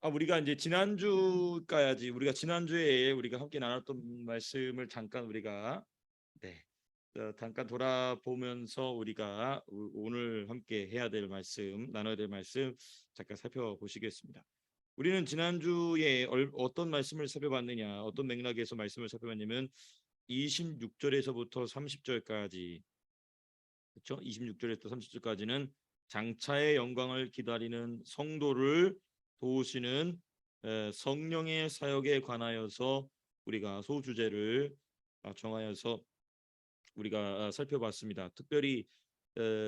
우리가 이제 지난주까지 우리가 지난주에 우리가 함께 나눴던 말씀을 잠깐 우리가 네, 잠깐 돌아보면서 우리가 오늘 함께 해야 될 말씀, 나눠야 될 말씀 잠깐 살펴보시겠습니다. 우리는 지난주에 어떤 말씀을 살펴봤느냐, 어떤 맥락에서 말씀을 살펴봤냐면 26절에서부터 30절까지, 그렇죠? 26절에서 30절까지는 장차의 영광을 기다리는 성도를 도우시는 성령의 사역에 관하여서 우리가 소주제를 정하여서 우리가 살펴봤습니다. 특별히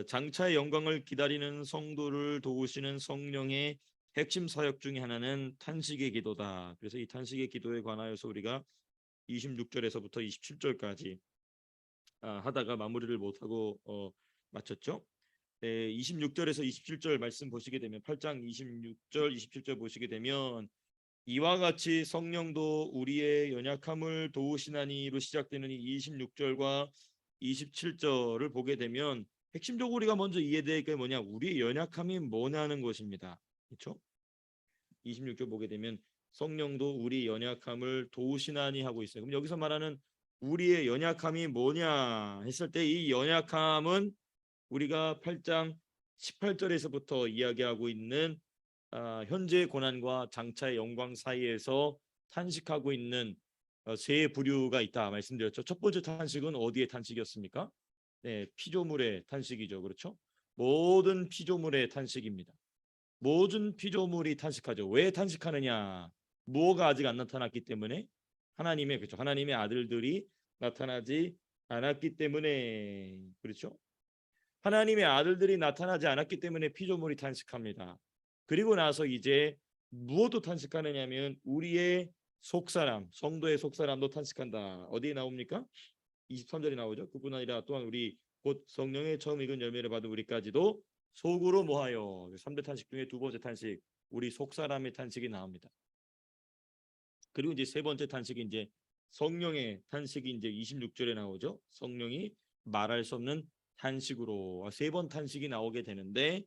장차의 영광을 기다리는 성도를 도우시는 성령의 핵심 사역 중에 하나는 탄식의 기도다. 그래서 이 탄식의 기도에 관하여서 우리가 26절에서부터 27절까지 하다가 마무리를 못하고 마쳤죠. 26절에서 27절 말씀 보시게 되면 8장 26절 27절 보시게 되면 이와 같이 성령도 우리의 연약함을 도우시나니로 시작되는 이 26절과 27절을 보게 되면 핵심적으로 우리가 먼저 이해될 게 뭐냐, 우리의 연약함이 뭐냐는 것입니다. 그렇죠? 26절 보게 되면 성령도 우리 연약함을 도우시나니 하고 있어요. 그럼 여기서 말하는 우리의 연약함이 뭐냐 했을 때 이 연약함은 우리가 8장 18절에서부터 이야기하고 있는 현재의 고난과 장차의 영광 사이에서 탄식하고 있는 세 부류가 있다 말씀드렸죠. 첫 번째 탄식은 어디의 탄식이었습니까? 네, 피조물의 탄식이죠. 그렇죠? 모든 피조물의 탄식입니다. 모든 피조물이 탄식하죠. 왜 탄식하느냐? 무엇가 아직 안 나타났기 때문에 하나님의 그렇죠. 하나님의 아들들이 나타나지 않았기 때문에 그렇죠. 하나님의 아들들이 나타나지 않았기 때문에 피조물이 탄식합니다. 그리고 나서 이제 무엇도 탄식하느냐면 우리의 속사람, 성도의 속사람도 탄식한다. 어디에 나옵니까? 23절에 나오죠. 그뿐 아니라 또한 우리 곧 성령의 처음 익은 열매를 받은 우리까지도 속으로 뭐하여 3대 탄식 중에 두 번째 탄식, 우리 속사람의 탄식이 나옵니다. 그리고 이제 세 번째 탄식이 이제 성령의 탄식이 이제 26절에 나오죠. 성령이 말할 수 없는 탄식으로 세 번 탄식이 나오게 되는데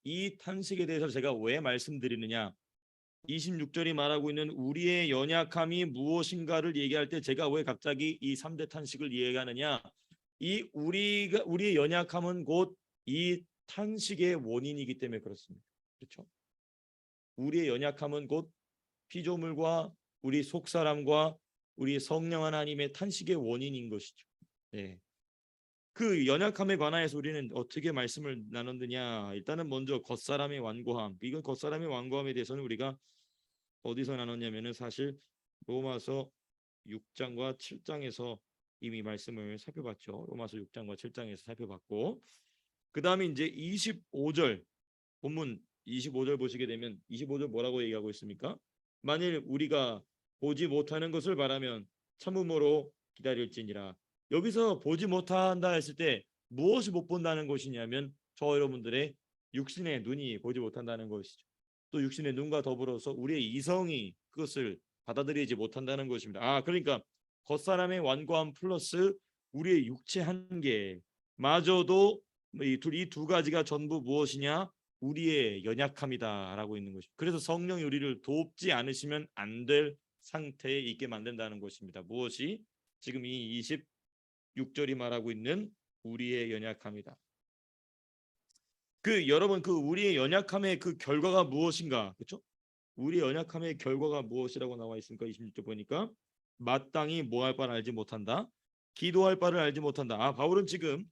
이 탄식에 대해서 제가 왜 말씀드리느냐? 26절이 말하고 있는 우리의 연약함이 무엇인가를 얘기할 때 제가 왜 갑자기 이 3대 탄식을 얘기하느냐? 이 우리의 연약함은 곧 이 탄식의 원인이기 때문에 그렇습니다. 그렇죠? 우리의 연약함은 곧 피조물과 우리 속사람과 우리 성령 하나님의 탄식의 원인인 것이죠. 네. 그 연약함에 관하여서 우리는 어떻게 말씀을 나눴느냐? 일단은 먼저 겉사람의 완고함. 이건 겉사람의 완고함에 대해서는 우리가 어디서 나눴냐면은 사실 로마서 6장과 7장에서 이미 말씀을 살펴봤죠. 로마서 6장과 7장에서 살펴봤고, 그 다음에 이제 25절 본문 25절 보시게 되면 25절 뭐라고 얘기하고 있습니까? 만일 우리가 보지 못하는 것을 바라면 참음으로 기다릴지니라. 여기서 보지 못한다 했을 때 무엇이 못 본다는 것이냐면 저 여러분들의 육신의 눈이 보지 못한다는 것이죠. 또 육신의 눈과 더불어서 우리의 이성이 그것을 받아들이지 못한다는 것입니다. 그러니까 겉사람의 완고함 플러스 우리의 육체 한계마저도 이 두 가지가 전부 무엇이냐? 우리의 연약함이다라고 있는 것입니다. 그래서 성령이 우리를 돕지 않으시면 안 될 상태에 있게 만든다는 것입니다. 무엇이? 지금 이 26절이 말하고 있는 우리의 연약함이다. 여러분 우리의 연약함의 그 결과가 무엇인가? 그렇죠? 우리의 연약함의 결과가 무엇이라고 나와 있습니까? 26절 보니까 마땅히 뭐할 바를 알지 못한다. 기도할 바를 알지 못한다. 바울은 지금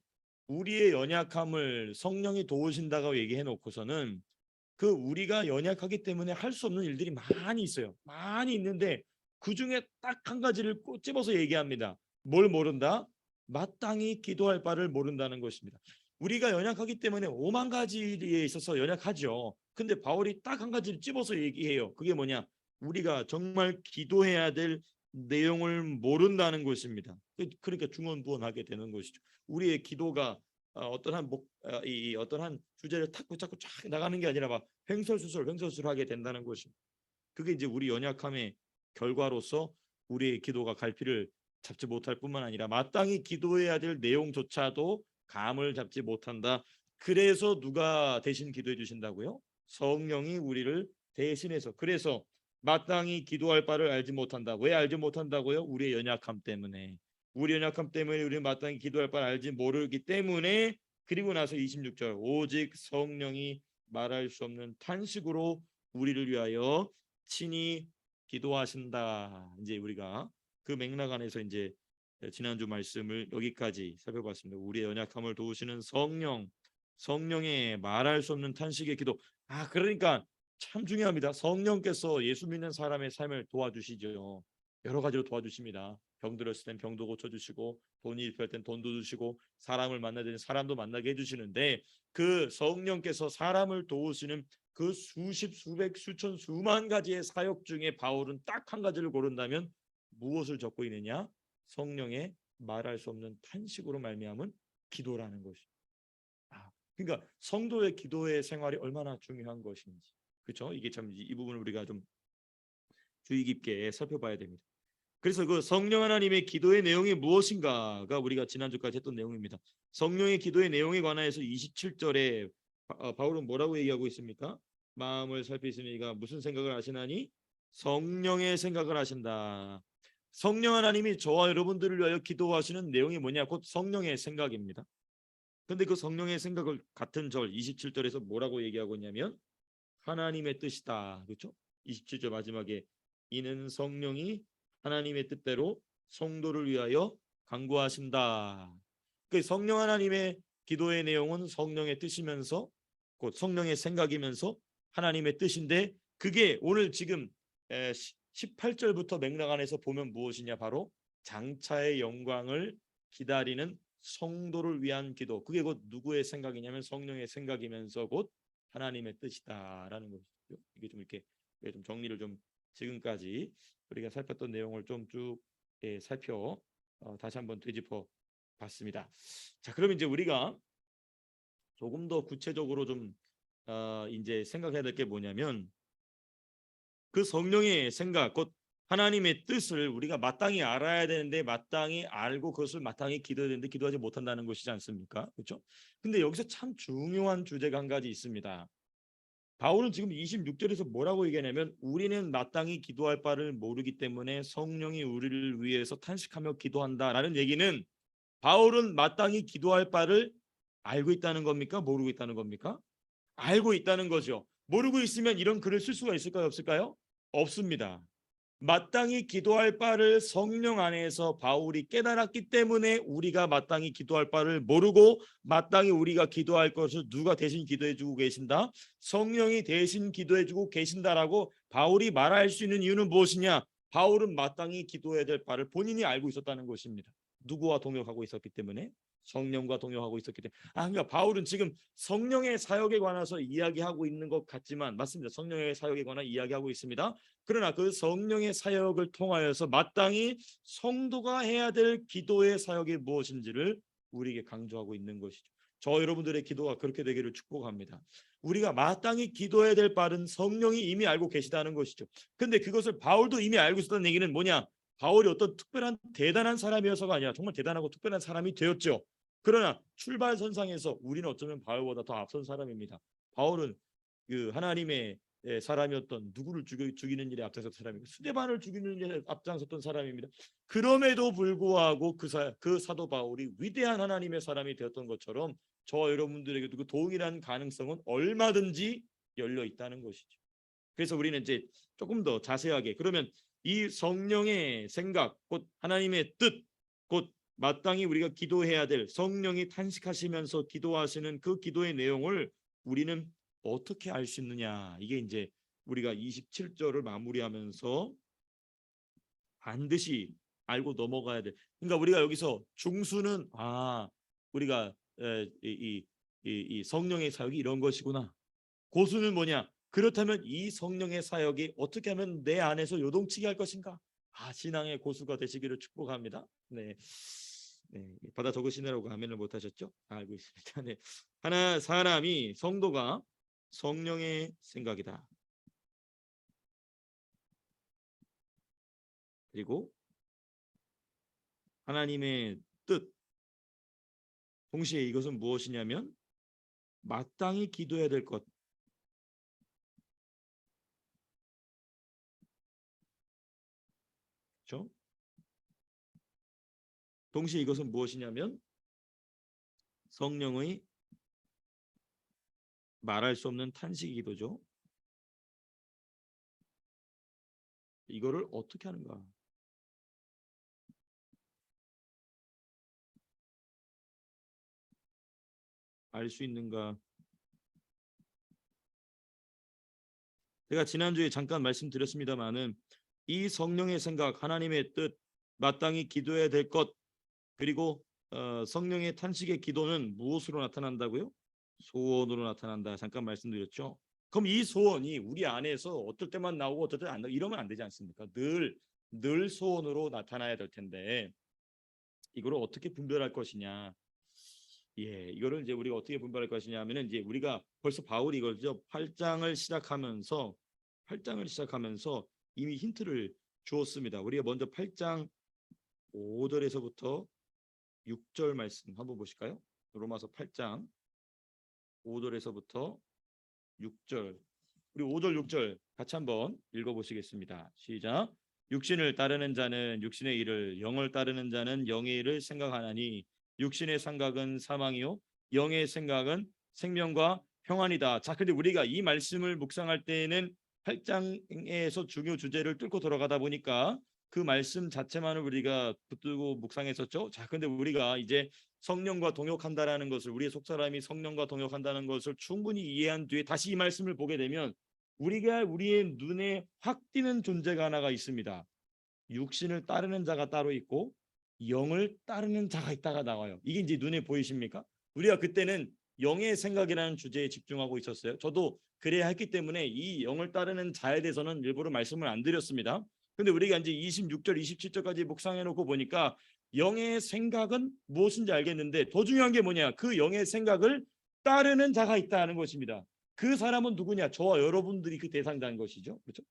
우리의 연약함을 성령이 도우신다고 얘기해 놓고서는 우리가 연약하기 때문에 할 수 없는 일들이 많이 있어요. 많이 있는데 그 중에 딱 한 가지를 찝어서 얘기합니다. 뭘 모른다? 마땅히 기도할 바를 모른다는 것입니다. 우리가 연약하기 때문에 5만 가지에 있어서 연약하죠. 근데 바울이 딱 한 가지를 찝어서 얘기해요. 그게 뭐냐? 우리가 정말 기도해야 될 내용을 모른다는 것입니다. 그러니까 중언부언하게 되는 것이죠. 우리의 기도가 어떠한 주제를 탁 붙잡고 쫙 나가는 게 아니라 막 횡설수설하게 된다는 것입니다. 그게 이제 우리 연약함의 결과로서 우리의 기도가 갈피를 잡지 못할 뿐만 아니라 마땅히 기도해야 될 내용조차도 감을 잡지 못한다. 그래서 누가 대신 기도해 주신다고요? 성령이 우리를 대신해서. 그래서 마땅히 기도할 바를 알지 못한다. 왜 알지 못한다고요? 우리의 연약함 때문에. 우리 연약함 때문에 우리는 마땅히 기도할 바를 알지 모르기 때문에. 그리고 나서 26절 오직 성령이 말할 수 없는 탄식으로 우리를 위하여 친히 기도하신다. 이제 우리가 그 맥락 안에서 이제 지난주 말씀을 여기까지 살펴봤습니다. 우리의 연약함을 도우시는 성령, 성령의 말할 수 없는 탄식의 기도. 그러니까 참 중요합니다. 성령께서 예수 믿는 사람의 삶을 도와주시죠. 여러 가지로 도와주십니다. 병 들었을 땐 병도 고쳐주시고, 돈이 필요할 땐 돈도 주시고, 사람을 만나야 되는 사람도 만나게 해주시는데, 그 성령께서 사람을 도우시는 그 수십, 수백, 수천, 수만 가지의 사역 중에 바울은 딱 한 가지를 고른다면 무엇을 적고 있느냐? 성령의 말할 수 없는 탄식으로 말미암은 기도라는 것이. 그러니까 성도의 기도의 생활이 얼마나 중요한 것인지. 그렇죠? 이게 참 이 부분을 우리가 좀 주의 깊게 살펴봐야 됩니다. 그래서 그 성령 하나님의 기도의 내용이 무엇인가가 우리가 지난주까지 했던 내용입니다. 성령의 기도의 내용에 관하여서 27절에 바울은 뭐라고 얘기하고 있습니까? 마음을 살피시니가 무슨 생각을 하시나니 성령의 생각을 하신다. 성령 하나님이 저와 여러분들을 위하여 기도하시는 내용이 뭐냐? 곧 성령의 생각입니다. 근데 그 성령의 생각을 같은 절 27절에서 뭐라고 얘기하고 있냐면 하나님의 뜻이다. 그렇죠? 27절 마지막에 이는 성령이 하나님의 뜻대로 성도를 위하여 간구하신다. 그 성령 하나님의 기도의 내용은 성령의 뜻이면서 곧 성령의 생각이면서 하나님의 뜻인데 그게 오늘 지금 18절부터 맥락 안에서 보면 무엇이냐 바로 장차의 영광을 기다리는 성도를 위한 기도. 그게 곧 누구의 생각이냐면 성령의 생각이면서 곧 하나님의 뜻이다라는 것이죠. 이게 좀 이렇게 좀 정리를 좀 지금까지 우리가 살폈던 내용을 좀 쭉 살펴 다시 한번 되짚어 봤습니다. 자, 그러면 이제 우리가 조금 더 구체적으로 좀 이제 생각해야 될 게 뭐냐면 그 성령의 생각, 곧 하나님의 뜻을 우리가 마땅히 알아야 되는데 마땅히 알고 그것을 마땅히 기도해야 되는데 기도하지 못한다는 것이지 않습니까? 그렇죠? 근데 여기서 참 중요한 주제가 한 가지 있습니다. 바울은 지금 26절에서 뭐라고 얘기하냐면 우리는 마땅히 기도할 바를 모르기 때문에 성령이 우리를 위해서 탄식하며 기도한다라는 얘기는 바울은 마땅히 기도할 바를 알고 있다는 겁니까? 모르고 있다는 겁니까? 알고 있다는 거죠. 모르고 있으면 이런 글을 쓸 수가 있을까요? 없을까요? 없습니다. 마땅히 기도할 바를 성령 안에서 바울이 깨달았기 때문에 우리가 마땅히 기도할 바를 모르고 마땅히 우리가 기도할 것을 누가 대신 기도해 주고 계신다? 성령이 대신 기도해 주고 계신다라고 바울이 말할 수 있는 이유는 무엇이냐? 바울은 마땅히 기도해야 될 바를 본인이 알고 있었다는 것입니다. 누구와 동역하고 있었기 때문에? 성령과 동역하고 있었기 때문에. 그러니까 바울은 지금 성령의 사역에 관해서 이야기하고 있는 것 같지만 맞습니다. 성령의 사역에 관한 이야기하고 있습니다. 그러나 그 성령의 사역을 통하여서 마땅히 성도가 해야 될 기도의 사역이 무엇인지를 우리에게 강조하고 있는 것이죠. 저 여러분들의 기도가 그렇게 되기를 축복합니다. 우리가 마땅히 기도해야 될 바는 성령이 이미 알고 계시다는 것이죠. 근데 그것을 바울도 이미 알고 있었다는 얘기는 뭐냐? 바울이 어떤 특별한 대단한 사람이어서가 아니라 정말 대단하고 특별한 사람이 되었죠. 그러나 출발선상에서 우리는 어쩌면 바울보다 더 앞선 사람입니다. 바울은 그 하나님의 사람이었던 누구를 죽이는 일에 앞장섰던 사람이고 스데반을 죽이는 일에 앞장섰던 사람입니다. 그럼에도 불구하고 그 사도 바울이 위대한 하나님의 사람이 되었던 것처럼 저와 여러분들에게도 그 동일한 가능성은 얼마든지 열려 있다는 것이죠. 그래서 우리는 이제 조금 더 자세하게 그러면 이 성령의 생각, 곧 하나님의 뜻, 곧 마땅히 우리가 기도해야 될 성령이 탄식하시면서 기도하시는 그 기도의 내용을 우리는 어떻게 알 수 있느냐? 이게 이제 우리가 27절을 마무리하면서 반드시 알고 넘어가야 돼. 그러니까 우리가 여기서 중수는 우리가 이 성령의 사역이 이런 것이구나. 고수는 뭐냐? 그렇다면 이 성령의 사역이 어떻게 하면 내 안에서 요동치게 할 것인가? 신앙의 고수가 되시기를 축복합니다. 네. 받아 적으시느라고 아멘을 못 하셨죠? 알고 있습니다. 네. 하나 사람이 성도가 성령의 생각이다. 그리고 하나님의 뜻. 동시에 이것은 무엇이냐면 마땅히 기도해야 될 것. 그렇죠? 동시에 이것은 무엇이냐면 성령의 말할 수 없는 탄식 기도죠. 이거를 어떻게 하는가? 알 수 있는가? 제가 지난주에 잠깐 말씀드렸습니다마는 이 성령의 생각, 하나님의 뜻, 마땅히 기도해야 될 것, 그리고 성령의 탄식의 기도는 무엇으로 나타난다고요? 소원으로 나타난다. 잠깐 말씀드렸죠. 그럼 이 소원이 우리 안에서 어떨 때만 나오고 어떨 때 안 나오고 이러면 안 되지 않습니까? 늘 소원으로 나타나야 될 텐데 이거를 어떻게 분별할 것이냐? 예, 이거를 이제 우리가 어떻게 분별할 것이냐 하면은 이제 우리가 벌써 바울이 이거죠. 8장을 시작하면서 이미 힌트를 주었습니다. 우리가 먼저 8장 5절에서부터 6절 말씀 한번 보실까요? 로마서 8장 5절에서부터 6절. 우리 5절 6절 같이 한번 읽어보시겠습니다. 시작. 육신을 따르는 자는 육신의 일을, 영을 따르는 자는 영의 일을 생각하나니 육신의 생각은 사망이요 영의 생각은 생명과 평안이다. 자, 근데 우리가 이 말씀을 묵상할 때에는 8장에서 중요 주제를 뚫고 들어가다 보니까 그 말씀 자체만을 우리가 붙들고 묵상했었죠. 자, 근데 우리가 이제 성령과 동역한다라는 것을, 우리의 속사람이 성령과 동역한다는 것을 충분히 이해한 뒤에 다시 이 말씀을 보게 되면 우리의 눈에 확 띄는 존재가 하나가 있습니다. 육신을 따르는 자가 따로 있고 영을 따르는 자가 있다가 나와요. 이게 이제 눈에 보이십니까? 우리가 그때는 영의 생각이라는 주제에 집중하고 있었어요. 저도 그래야 했기 때문에 이 영을 따르는 자에 대해서는 일부러 말씀을 안 드렸습니다. 근데 우리가 이제 26절, 27절까지 묵상해 놓고 보니까 영의 생각은 무엇인지 알겠는데 더 중요한 게 뭐냐? 그 영의 생각을 따르는 자가 있다는 것입니다. 그 사람은 누구냐? 저와 여러분들이 그 대상자인 것이죠. 그렇죠?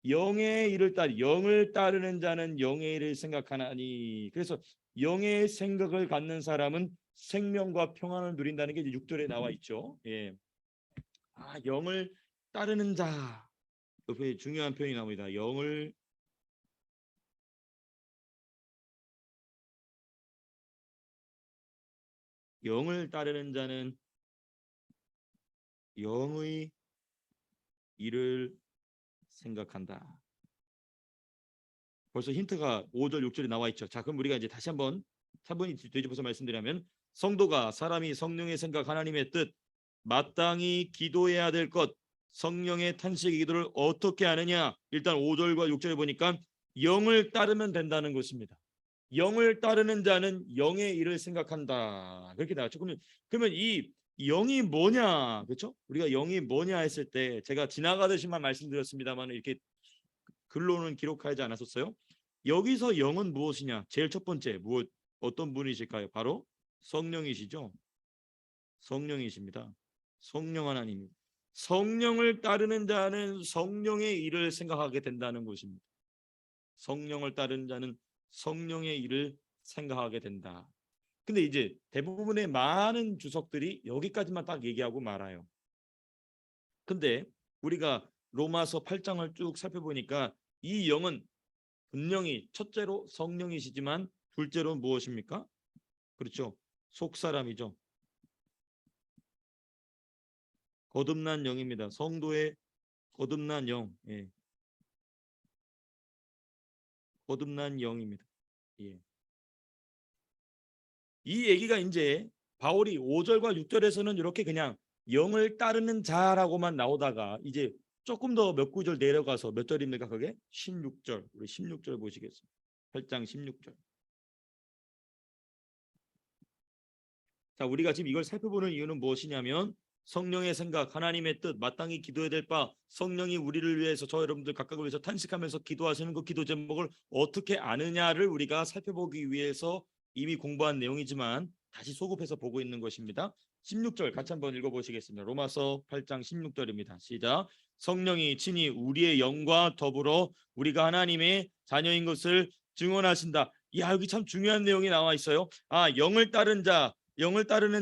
영을 따르는 자는 영의 일을 생각하나니. 그래서 영의 생각을 갖는 사람은 생명과 평안을 누린다는 게 6절에 나와 있죠. 예. 영을 따르는 자. 옆에 중요한 표현이 나옵니다. 영을 따르는 자는 영의 일을 생각한다. 벌써 힌트가 5절 6절에 나와 있죠. 자, 그럼 우리가 이제 다시 한번 차분히 되짚어서 말씀드리면 성도가 사람이 성령의 생각, 하나님의 뜻, 마땅히 기도해야 될 것, 성령의 탄식의 기도를 어떻게 하느냐? 일단 5절과 6절에 보니까 영을 따르면 된다는 것입니다. 영을 따르는 자는 영의 일을 생각한다. 그렇게 나왔죠. 그러면 이 영이 뭐냐? 그렇죠? 우리가 영이 뭐냐 했을 때 제가 지나가듯이만 말씀드렸습니다만 이렇게 글로는 기록하지 않았었어요. 여기서 영은 무엇이냐? 제일 첫 번째 어떤 분이실까요? 바로 성령이시죠. 성령이십니다. 성령 하나님. 성령을 따르는 자는 성령의 일을 생각하게 된다는 것입니다. 성령을 따르는 자는 성령의 일을 생각하게 된다. 근데 이제 대부분의 많은 주석들이 여기까지만 딱 얘기하고 말아요. 근데 우리가 로마서 8장을 쭉 살펴보니까 이 영은 분명히 첫째로 성령이시지만 둘째로 무엇입니까? 그렇죠. 속사람이죠. 거듭난 영입니다. 성도의 거듭난 영. 예. 거듭난 영입니다. 예. 이 얘기가 이제 바울이 5절과 6절에서는 이렇게 그냥 영을 따르는 자라고만 나오다가 이제 조금 더 몇 구절 내려가서 몇 절입니까? 그게 16절. 우리 16절 보시겠습니다. 8장 16절. 자, 우리가 지금 이걸 살펴보는 이유는 무엇이냐면 성령의 생각, 하나님의 뜻, 마땅히 기도해야 될 바, 성령이 우리를 위해서 저 여러분들 각각을 위해서 탄식하면서 기도하시는 그 기도 제목을 어떻게 아느냐를 우리가 살펴보기 위해서 이미 공부한 내용이지만 다시 소급해서 보고 있는 것입니다. 16절 같이 한번 읽어보시겠습니다. 로마서 8장 16절입니다. 시작. 성령이 친히 우리의 영과 더불어 우리가 하나님의 자녀인 것을 증언하신다. 야, 여기 참 중요한 내용이 나와 있어요. 영을 따르는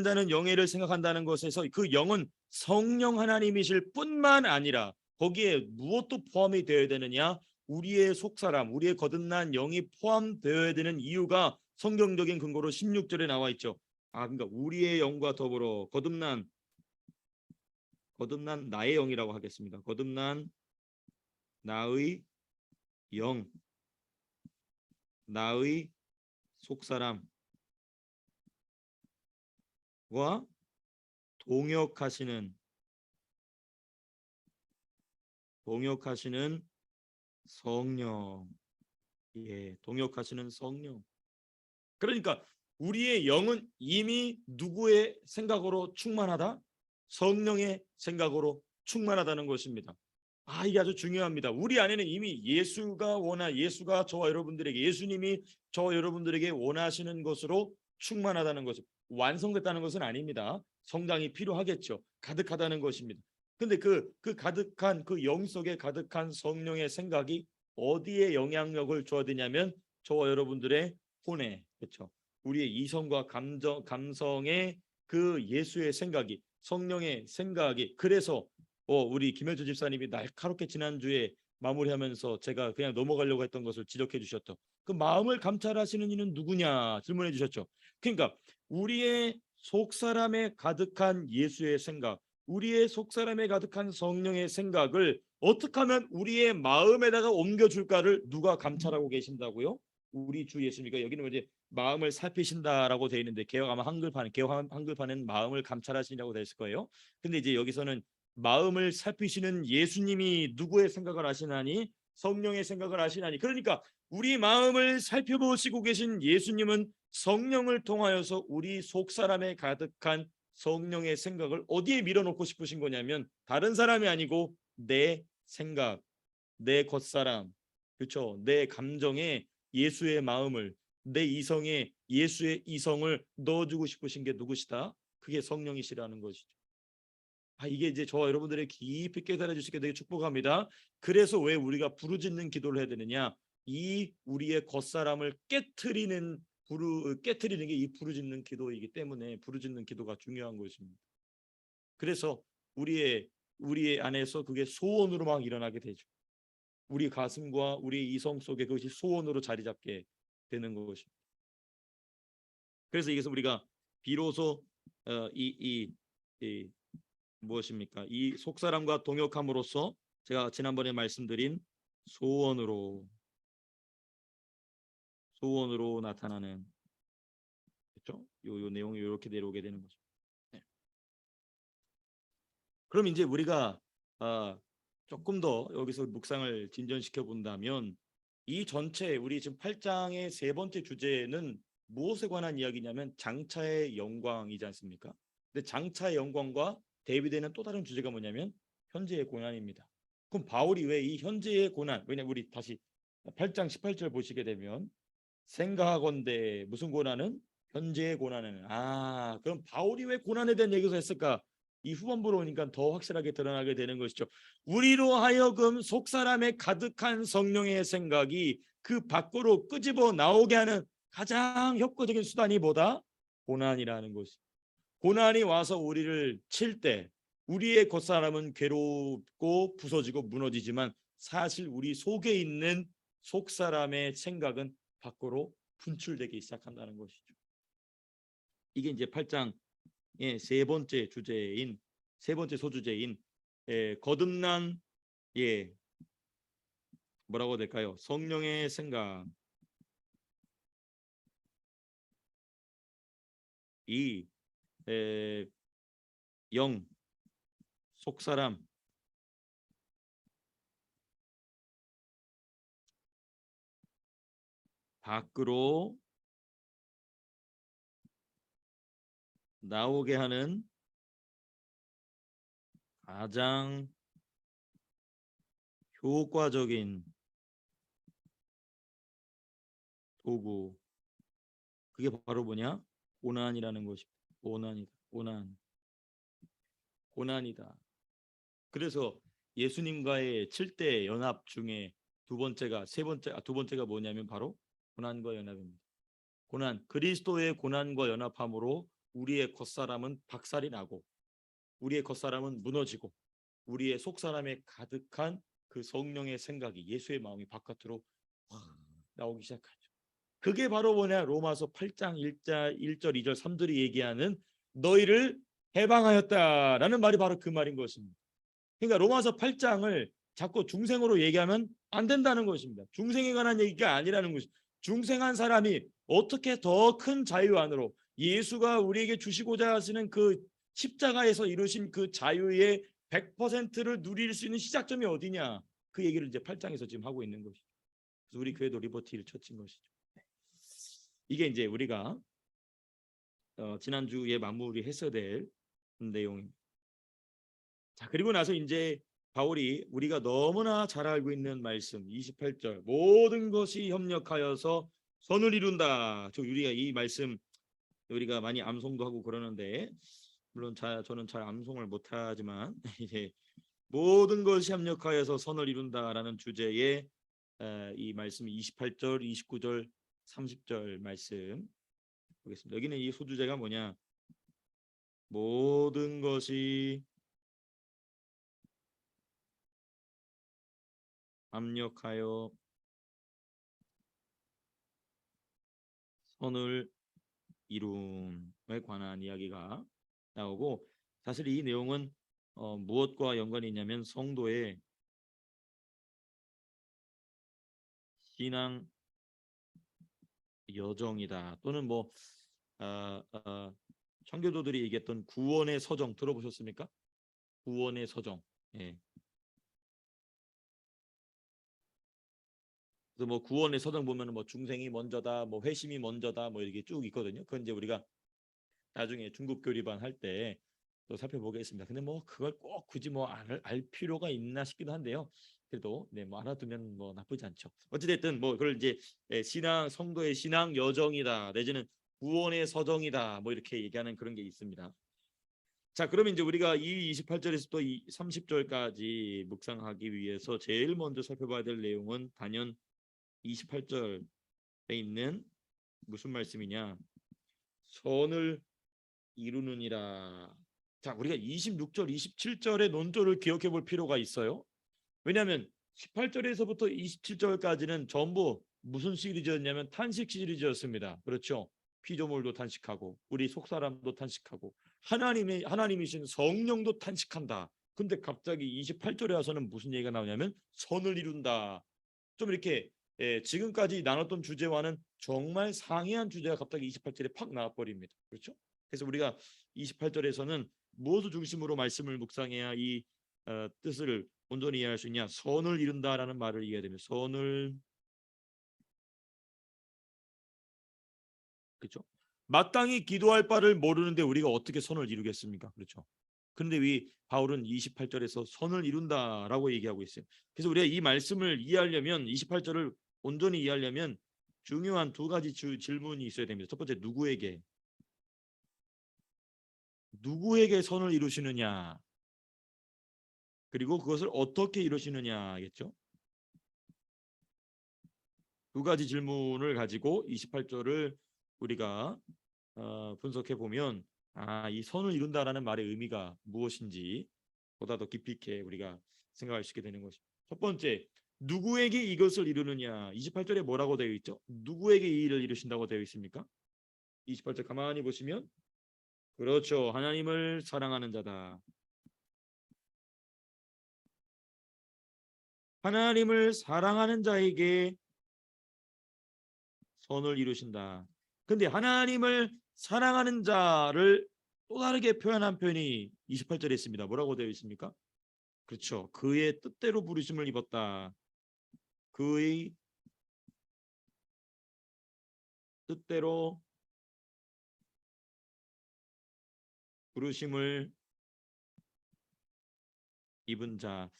자는 영의 일을 생각한다는 것에서 그 영은 성령 하나님이실 뿐만 아니라 거기에 무엇도 포함이 되어야 되느냐? 우리의 속사람, 우리의 거듭난 영이 포함되어야 되는 이유가 성경적인 근거로 16절에 나와 있죠. 그러니까 우리의 영과 더불어 거듭난 나의 영이라고 하겠습니다. 거듭난 나의 영, 나의 속사람과 동역하시는 성령. 예, 동역하시는 성령. 그러니까 우리의 영은 이미 누구의 생각으로 충만하다? 성령의 생각으로 충만하다는 것입니다. 이게 아주 중요합니다. 우리 안에는 이미 예수가 저와 여러분들에게, 예수님이 저와 여러분들에게 원하시는 것으로 충만하다는 것은, 완성됐다는 것은 아닙니다. 성장이 필요하겠죠. 가득하다는 것입니다. 근데 그 가득한 그 영 속에 가득한 성령의 생각이 어디에 영향력을 줘야 되냐면 저와 여러분들의 혼에, 그렇죠. 우리의 이성과 감성의 그 예수의 생각이, 성령의 생각이, 그래서 우리 김현주 집사님이 날카롭게 지난주에 마무리하면서 제가 그냥 넘어가려고 했던 것을 지적해 주셨죠. 그 마음을 감찰하시는 이는 누구냐 질문해 주셨죠. 그러니까 우리의 속사람에 가득한 예수의 생각, 우리의 속사람에 가득한 성령의 생각을 어떻게 하면 우리의 마음에다가 옮겨줄까를 누가 감찰하고 계신다고요? 우리 주 예수님이니까. 여기는 이제 마음을 살피신다라고 되어 있는데 개혁 한글판은 마음을 감찰하시라고 되어 있을 거예요. 근데 이제 여기서는 마음을 살피시는 예수님이 누구의 생각을 아시나니? 성령의 생각을 아시나니. 그러니까 우리 마음을 살펴보시고 계신 예수님은 성령을 통하여서 우리 속사람에 가득한 성령의 생각을 어디에 밀어놓고 싶으신 거냐면 다른 사람이 아니고 내 생각, 내 겉사람, 그렇죠? 내 감정에 예수의 마음을, 내 이성에 예수의 이성을 넣어주고 싶으신 게 누구시다? 그게 성령이시라는 것이죠. 이게 이제 저와 여러분들의 깊이 깨달아 주시게 되게 축복합니다. 그래서 왜 우리가 부르짖는 기도를 해야 되느냐? 이 우리의 겉사람을 깨트리는 게 이 부르짖는 기도이기 때문에 부르짖는 기도가 중요한 것입니다. 그래서 우리의 안에서 그게 소원으로 막 일어나게 되죠. 우리 가슴과 우리 이성 속에 그것이 소원으로 자리 잡게 되는 것입니다. 그래서 이것을 우리가 비로소 이 무엇입니까? 이 속사람과 동역함으로써 제가 지난번에 말씀드린 소원으로 나타나는, 그렇죠? 요 내용이 이렇게 내려오게 되는 거죠. 네. 그럼 이제 우리가 조금 더 여기서 묵상을 진전시켜 본다면 이 전체 우리 지금 8장의 세 번째 주제는 무엇에 관한 이야기냐면 장차의 영광이지 않습니까? 근데 장차의 영광과 대비되는 또 다른 주제가 뭐냐면 현재의 고난입니다. 그럼 바울이 왜 이 현재의 고난, 왜냐면 우리 다시 8장 18절 보시게 되면 생각하건대 무슨 고난은? 현재의 고난은. 그럼 바울이 왜 고난에 대한 얘기를 했을까? 이 후반부로 오니까 더 확실하게 드러나게 되는 것이죠. 우리로 하여금 속사람에 가득한 성령의 생각이 그 밖으로 끄집어 나오게 하는 가장 효과적인 수단이 뭐다? 고난이라는 것이. 고난이 와서 우리를 칠 때 우리의 겉사람은 괴롭고 부서지고 무너지지만 사실 우리 속에 있는 속사람의 생각은 밖으로 분출되기 시작한다는 것이죠. 이게 이제 8장의 세 번째 소주제인 거듭난 뭐라고 될까요? 성령의 생각. 영, 속사람, 밖으로 나오게 하는 가장 효과적인 도구, 그게 바로 뭐냐? 고난이라는 것입니다. 고난이다. 그래서 예수님과의 7대 연합 중에 두 번째가 뭐냐면 바로 고난과 연합입니다. 그리스도의 고난과 연합함으로 우리의 겉사람은 박살이 나고 우리의 겉사람은 무너지고 우리의 속사람에 가득한 그 성령의 생각이 예수의 마음이 바깥으로 확 나오기 시작하죠. 그게 바로 뭐냐? 로마서 8장 1절, 2절, 3절이 얘기하는 너희를 해방하였다라는 말이 바로 그 말인 것입니다. 그러니까 로마서 8장을 자꾸 중생으로 얘기하면 안 된다는 것입니다. 중생에 관한 얘기가 아니라는 것입니다. 중생한 사람이 어떻게 더 큰 자유 안으로 예수가 우리에게 주시고자 하시는 그 십자가에서 이루신 그 자유의 100%를 누릴 수 있는 시작점이 어디냐? 그 얘기를 이제 8장에서 지금 하고 있는 것이죠. 그래서 우리 교회도 리버티를 쳐친 것이죠. 이게 이제 우리가 지난주에 마무리했어야 될 내용입니다. 자, 그리고 나서 이제 바울이 우리가 너무나 잘 알고 있는 말씀 28절 모든 것이 협력하여서 선을 이룬다. 우리가 이 말씀 우리가 많이 암송도 하고 그러는데 물론 저는 잘 암송을 못하지만 이제 모든 것이 협력하여서 선을 이룬다라는 주제의 이 말씀 28절, 29절, 30절 말씀 보겠습니다. 여기는 이 소주제가 뭐냐? 모든 것이 합력하여 선을 이룸에 관한 이야기가 나오고 사실 이 내용은 무엇과 연관이 있냐면 성도의 신앙 여정이다. 또는 뭐 청교도들이 얘기했던 구원의 서정 들어보셨습니까? 구원의 서정. 예. 그래서 뭐 구원의 서정 보면은 뭐 중생이 먼저다, 뭐 회심이 먼저다, 뭐 이렇게 쭉 있거든요. 그건 이제 우리가 나중에 중급 교리반 할 때 또 살펴보겠습니다. 근데 뭐 그걸 꼭 굳이 뭐 알 필요가 있나 싶기도 한데요. 그래도 네, 뭐 알아두면 뭐 나쁘지 않죠. 어찌됐든 뭐 그걸 이제 신앙 성도의 신앙 여정이다, 내지는 구원의 서정이다, 뭐 이렇게 얘기하는 그런 게 있습니다. 자, 그러면 이제 우리가 이 28절에서 또 이 30절까지 묵상하기 위해서 제일 먼저 살펴봐야 될 내용은 단연 28절에 있는 무슨 말씀이냐? 선을 이루느니라. 자, 우리가 26절, 27절의 논조를 기억해 볼 필요가 있어요. 왜냐하면 18절에서부터 27절까지는 전부 무슨 시리즈였냐면 탄식 시리즈였습니다. 그렇죠? 피조물도 탄식하고 우리 속사람도 탄식하고 하나님이신 성령도 탄식한다. 근데 갑자기 28절에 와서는 무슨 얘기가 나오냐면 선을 이룬다. 좀 이렇게 지금까지 나눴던 주제와는 정말 상이한 주제가 갑자기 28절에 팍 나와버립니다. 그렇죠? 그래서 우리가 28절에서는 무엇을 중심으로 말씀을 묵상해야 이 뜻을 온전히 이해할 수 있냐? 선을 이룬다라는 말을 이해해야 됩니다. 선을, 그렇죠? 마땅히 기도할 바를 모르는데 우리가 어떻게 선을 이루겠습니까? 그렇죠? 그런데 왜 바울은 28절에서 선을 이룬다라고 얘기하고 있어요. 그래서 우리가 이 말씀을 이해하려면 28절을 온전히 이해하려면 중요한 두 가지 질문이 있어야 됩니다. 첫 번째, 누구에게 선을 이루시느냐, 그리고 그것을 어떻게 이루시느냐겠죠. 두 가지 질문을 가지고 28절을 우리가 분석해 보면 이 선을 이룬다라는 말의 의미가 무엇인지 보다 더 깊이 있게 우리가 생각할 수 있게 되는 것입니다. 첫 번째, 누구에게 이것을 이루느냐. 28절에 뭐라고 되어 있죠? 누구에게 이 일을 이루신다고 되어 있습니까? 28절 가만히 보시면 그렇죠. 하나님을 사랑하는 자다. 하나님을 사랑하는 자에게 선을 이루신다. 근데 하나님을 사랑하는 자를 또 다르게 표현한 표현이 28절에 있습니다. 뭐라고 되어 있습니까? 그렇죠. 그의 뜻대로 부르심을 입었다. 그의 뜻대로 부르심을 입은 자.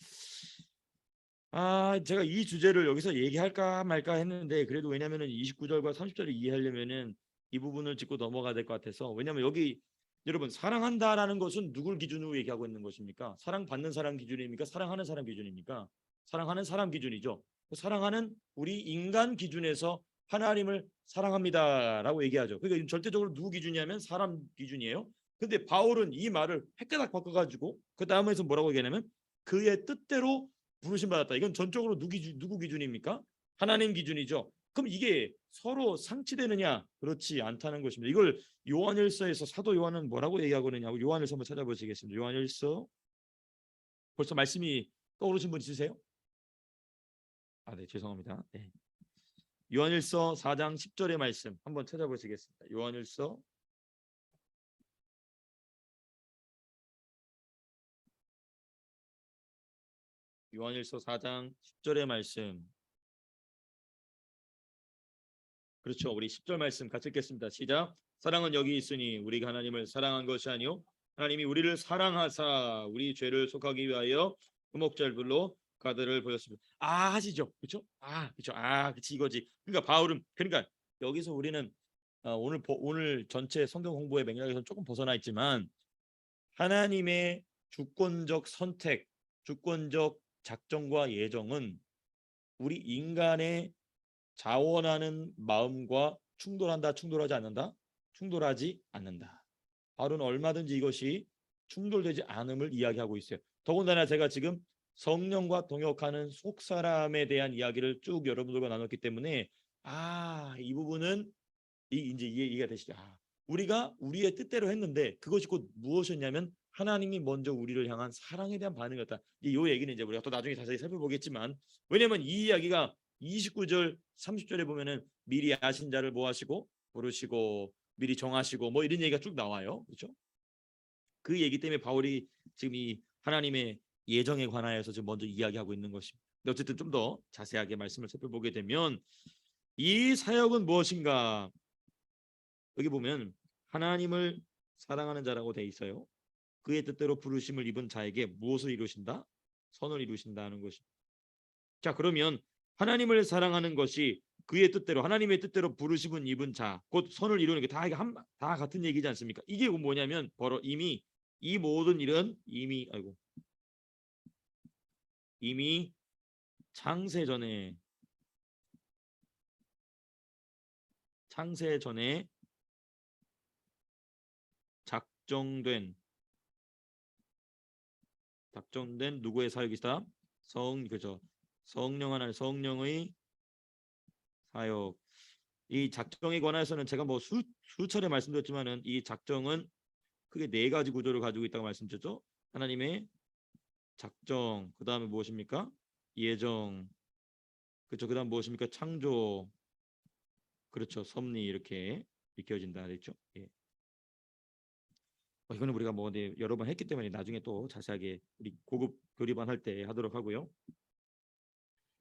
제가 이 주제를 여기서 얘기할까 말까 했는데 그래도 왜냐면은 29절과 30절을 이해하려면은 이 부분을 짚고 넘어가야 될 것 같아서. 왜냐면 여기 여러분 사랑한다라는 것은 누굴 기준으로 얘기하고 있는 것입니까? 사랑받는 사람 기준입니까? 사랑하는 사람 기준입니까? 사랑하는 사람 기준이죠. 사랑하는 우리 인간 기준에서 하나님을 사랑합니다라고 얘기하죠. 그러니까 절대적으로 누구 기준이냐면 사람 기준이에요. 근데 바울은 이 말을 획가닥 바꿔가지고 그 다음에서 뭐라고 얘기하냐면 그의 뜻대로 부르심 받았다. 이건 전적으로 누구 기준입니까? 하나님 기준이죠. 그럼 이게 서로 상치되느냐? 그렇지 않다는 것입니다. 이걸 요한일서에서 사도 요한은 뭐라고 얘기하고 있느냐? 요한일서 한번 찾아보시겠습니다. 요한일서 벌써 말씀이 떠오르신 분 있으세요? 아, 네, 죄송합니다. 네. 요한일서 4장 10절의 말씀 한번 찾아보시겠습니다. 요한일서 4장 10절의 말씀. 그렇죠. 우리 10절 말씀 같이 읽겠습니다. 시작. 사랑은 여기 있으니 우리가 하나님을 사랑한 것이 아니요 하나님이 우리를 사랑하사 우리 죄를 속하기 위하여 그 목자들로 가드를 보였습니다. 아, 하시죠. 그렇죠? 아, 그렇죠. 아, 그렇지 이거지. 그러니까 바울은 그러니까 여기서 우리는 오늘 전체 성경 공부의 맥락에서 조금 벗어나 있지만 하나님의 주권적 선택, 주권적 작정과 예정은 우리 인간의 자원하는 마음과 충돌하지 않는다? 충돌하지 않는다. 바울은 얼마든지 이것이 충돌되지 않음을 이야기하고 있어요. 더군다나 제가 지금 성령과 동역하는 속사람에 대한 이야기를 쭉 여러분들과 나눴기 때문에 이 부분은 이제 이해가 되시죠? 우리가 우리의 뜻대로 했는데 그것이 곧 무엇이었냐면 하나님이 먼저 우리를 향한 사랑에 대한 반응이었다. 이 얘기는 이제 우리가 또 나중에 자세히 살펴보겠지만 왜냐면 이 이야기가 29절 30절에 보면은 미리 아신 자를 뭐 하시고 부르시고 미리 정하시고 뭐 이런 얘기가 쭉 나와요. 그렇죠? 그 얘기 때문에 바울이 지금 이 하나님의 예정에 관하여서 지금 먼저 이야기하고 있는 것입니다. 근데 어쨌든 좀 더 자세하게 말씀을 살펴보게 되면 이 사역은 무엇인가? 여기 보면 하나님을 사랑하는 자라고 돼 있어요. 그의 뜻대로 부르심을 입은 자에게 무엇을 이루신다? 선을 이루신다는 것입니다. 자, 그러면 하나님을 사랑하는 것이 그의 뜻대로 하나님의 뜻대로 부르심을 입은 자, 곧 선을 이루는 게 다 같은 얘기지 않습니까? 이게 뭐냐면 바로 이미 이 모든 일은 이미 창세 전에 작정된 누구의 사역이다? 그죠? 성령의 사역. 이 작정에 관해서는 제가 뭐 수차례 말씀드렸지만은 이 작정은 크게 네 가지 구조를 가지고 있다고 말씀드렸죠. 하나님의 작정, 그 다음에 무엇입니까? 예정, 그렇죠. 그 다음 무엇입니까? 창조, 그렇죠. 섭리 이렇게 익혀진다 그랬죠. 예. 이거는 우리가 뭐 여러 번 했기 때문에 나중에 또 자세하게 우리 고급 교리반 할 때 하도록 하고요.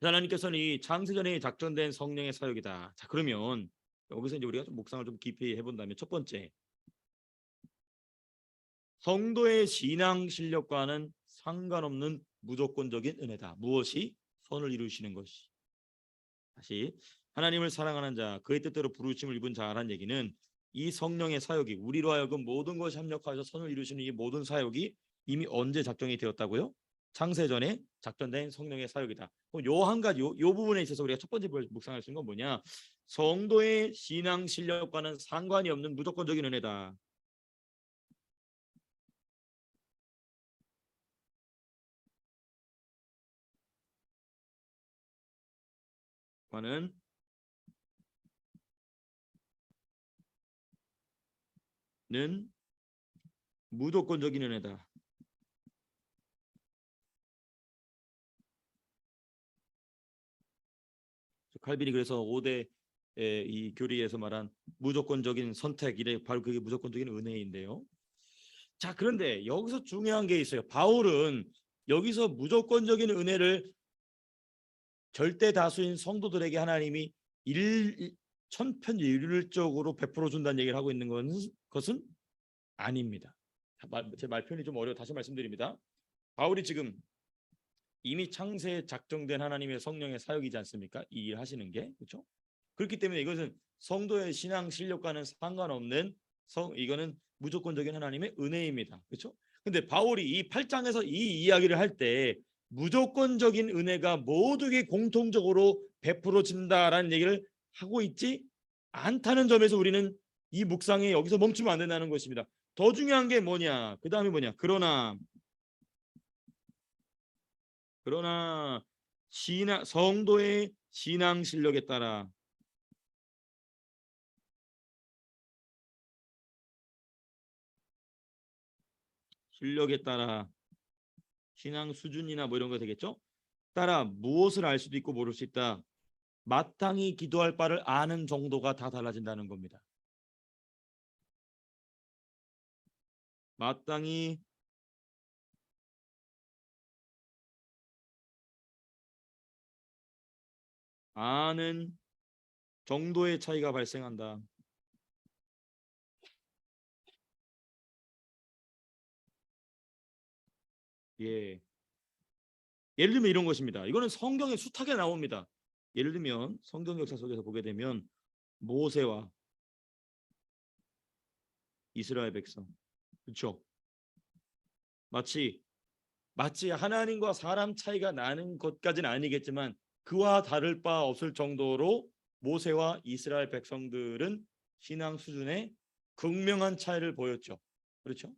하나님께서는 이 창세전에 작정된 성령의 사역이다. 자, 그러면 여기서 이제 우리가 좀 묵상을 좀 깊이 해본다면 첫 번째, 성도의 신앙 실력과는 상관없는 무조건적인 은혜다. 무엇이? 선을 이루시는 것이. 다시 하나님을 사랑하는 자, 그의 뜻대로 부르심을 입은 자라는 얘기는 이 성령의 사역이 우리로 하여금 모든 것이 합력하여서 선을 이루시는 이 모든 사역이 이미 언제 작정이 되었다고요? 창세전에 작정된 성령의 사역이다. 요 한 가지 요 부분에 있어서 우리가 첫 번째 묵상할 수 있는 건 뭐냐? 성도의 신앙 실력과는 상관이 없는 무조건적인 은혜다. 과는 무조건적인 은혜다. 칼빈이 그래서 5대 이 교리에서 말한 무조건적인 선택 이래 바로 그게 무조건적인 은혜인데요. 자, 그런데 여기서 중요한 게 있어요. 바울은 여기서 무조건적인 은혜를 절대 다수인 성도들에게 하나님이 천편일률적으로 베풀어 준다는 얘기를 하고 있는 것은 아닙니다. 제 말편이 좀 어려워 다시 말씀드립니다. 바울이 지금 이미 창세에 작정된 하나님의 성령의 사역이지 않습니까? 이 일 하시는 게 그렇죠? 그렇기 때문에 이것은 성도의 신앙 실력과는 상관없는 이거는 무조건적인 하나님의 은혜입니다. 그렇죠? 근데 바울이 이 8장에서 이 이야기를 할 때 무조건적인 은혜가 모두에게 공통적으로 베풀어진다라는 얘기를 하고 있지 않다는 점에서 우리는 이 묵상에 여기서 멈추면 안 된다는 것입니다. 더 중요한 게 뭐냐? 그 다음에 뭐냐? 그러나 그러나 성도의 신앙 실력에 따라 신앙 수준이나 뭐 이런 거 되겠죠? 따라 무엇을 알 수도 있고 모를 수 있다. 마땅히 기도할 바를 아는 정도가 다 달라진다는 겁니다. 마땅히 아는 정도의 차이가 발생한다. 예. 예를 들면 이런 것입니다. 이거는 성경에 숱하게 나옵니다. 예를 들면 성경 역사 속에서 보게 되면 모세와 이스라엘 백성, 그렇죠? 마치 하나님과 사람 차이가 나는 것까지는 아니겠지만 그와 다를 바 없을 정도로 모세와 이스라엘 백성들은 신앙 수준에 극명한 차이를 보였죠. 그렇죠?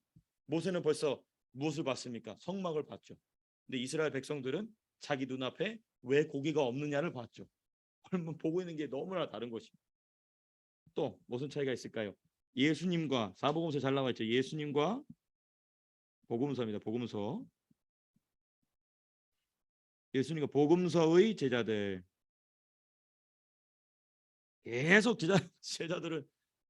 모세는 벌써 무엇을 봤습니까? 성막을 봤죠. 근데 이스라엘 백성들은 자기 눈앞에 왜 고기가 없느냐를 봤죠. 그러면 보고 있는 게 너무나 다른 것입니다. 또 무슨 차이가 있을까요? 예수님과 사복음서 잘 나와 있죠. 예수님과 복음서입니다. 복음서. 예수님과 복음서의 제자들 계속 제자들은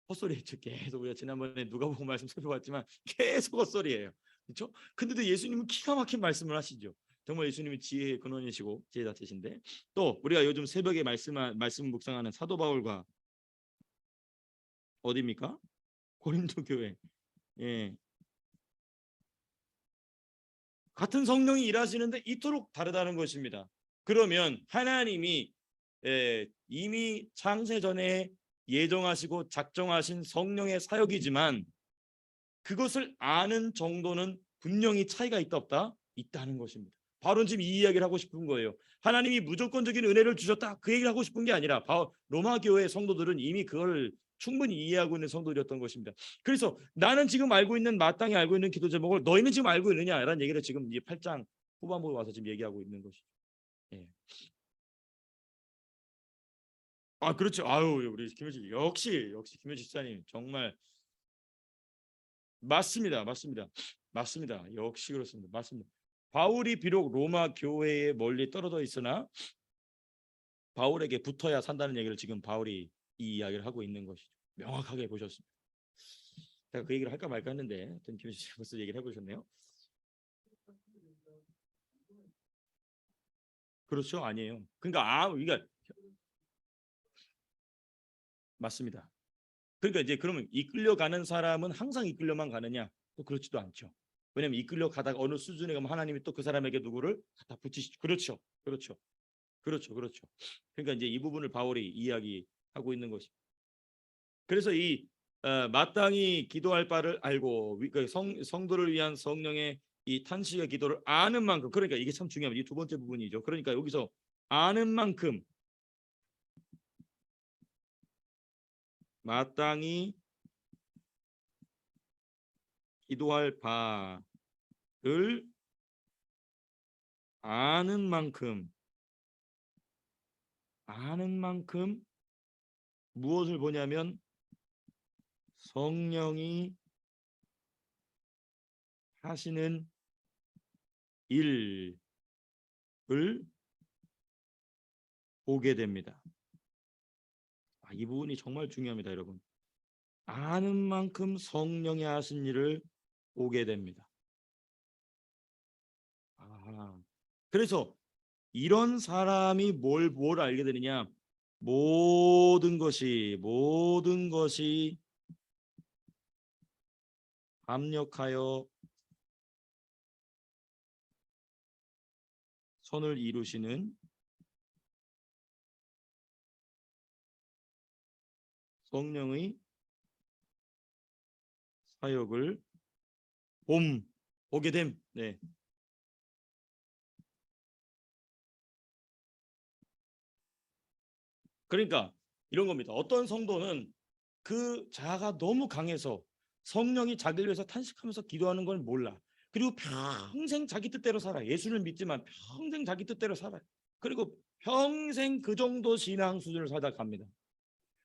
헛소리했죠. 계속 우리가 지난번에 누가복음 말씀 살펴봤지만 계속 헛소리예요. 그렇죠? 근데도 예수님은 기가 막힌 말씀을 하시죠. 정말 예수님이 지혜의 근원이시고 지혜 자체신데 또 우리가 요즘 새벽에 말씀 묵상하는 사도 바울과 어디입니까? 고린도 교회. 예. 같은 성령이 일하시는데 이토록 다르다는 것입니다. 그러면 하나님이 이미 창세 전에 예정하시고 작정하신 성령의 사역이지만 그것을 아는 정도는 분명히 차이가 있다 없다? 있다는 것입니다. 바울은 지금 이 이야기를 하고 싶은 거예요. 하나님이 무조건적인 은혜를 주셨다 그 얘기를 하고 싶은 게 아니라 로마 교회 성도들은 이미 그걸 충분히 이해하고 있는 성도들이었던 것입니다. 그래서 나는 지금 알고 있는 마땅히 알고 있는 기도 제목을 너희는 지금 알고 있느냐라는 얘기를 지금 이 8장 후반부에 와서 지금 얘기하고 있는 것이죠. 예. 아 그렇죠. 아유 우리 김효지 역시 김효지 집사님 정말 맞습니다. 역시 그렇습니다. 맞습니다. 바울이 비록 로마 교회에 멀리 떨어져 있으나 바울에게 붙어야 산다는 얘기를 지금 바울이 이 이야기를 하고 있는 것이죠. 명확하게 보셨습니다. 제가 그 얘기를 할까 말까 했는데 어떤 김효지 씨 벌써 얘기를 해보셨네요. 그렇죠? 아니에요. 그러니까 맞습니다. 그러니까 이제 그러면 이끌려가는 사람은 항상 이끌려만 가느냐? 또 그렇지도 않죠. 왜냐하면 이끌려 가다가 어느 수준에 가면 하나님이 또 그 사람에게 누구를 갖다 붙이시죠. 그렇죠. 그러니까 이제 이 부분을 바울이 이야기하고 있는 것입니다. 그래서 이 마땅히 기도할 바를 알고 그 성도를 위한 성령의 이 탄식의 기도를 아는 만큼 그러니까 이게 참 중요합니다. 이 두 번째 부분이죠. 그러니까 여기서 아는 만큼 마땅히 기도할 바를 아는 만큼 무엇을 보냐면 성령이 하시는 일을 보게 됩니다. 이 부분이 정말 중요합니다, 여러분. 아는 만큼 성령이 하신 일을 보게 됩니다. 그래서 이런 사람이 뭘 알게 되느냐? 모든 것이 합력하여 선을 이루시는 성령의 사역을 보게 됨. 네. 그러니까 이런 겁니다. 어떤 성도는 그 자아가 너무 강해서 성령이 자기를 위해서 탄식하면서 기도하는 걸 몰라. 그리고 평생 자기 뜻대로 살아. 예수를 믿지만 평생 자기 뜻대로 살아요. 그리고 평생 그 정도 신앙 수준을 살다 갑니다.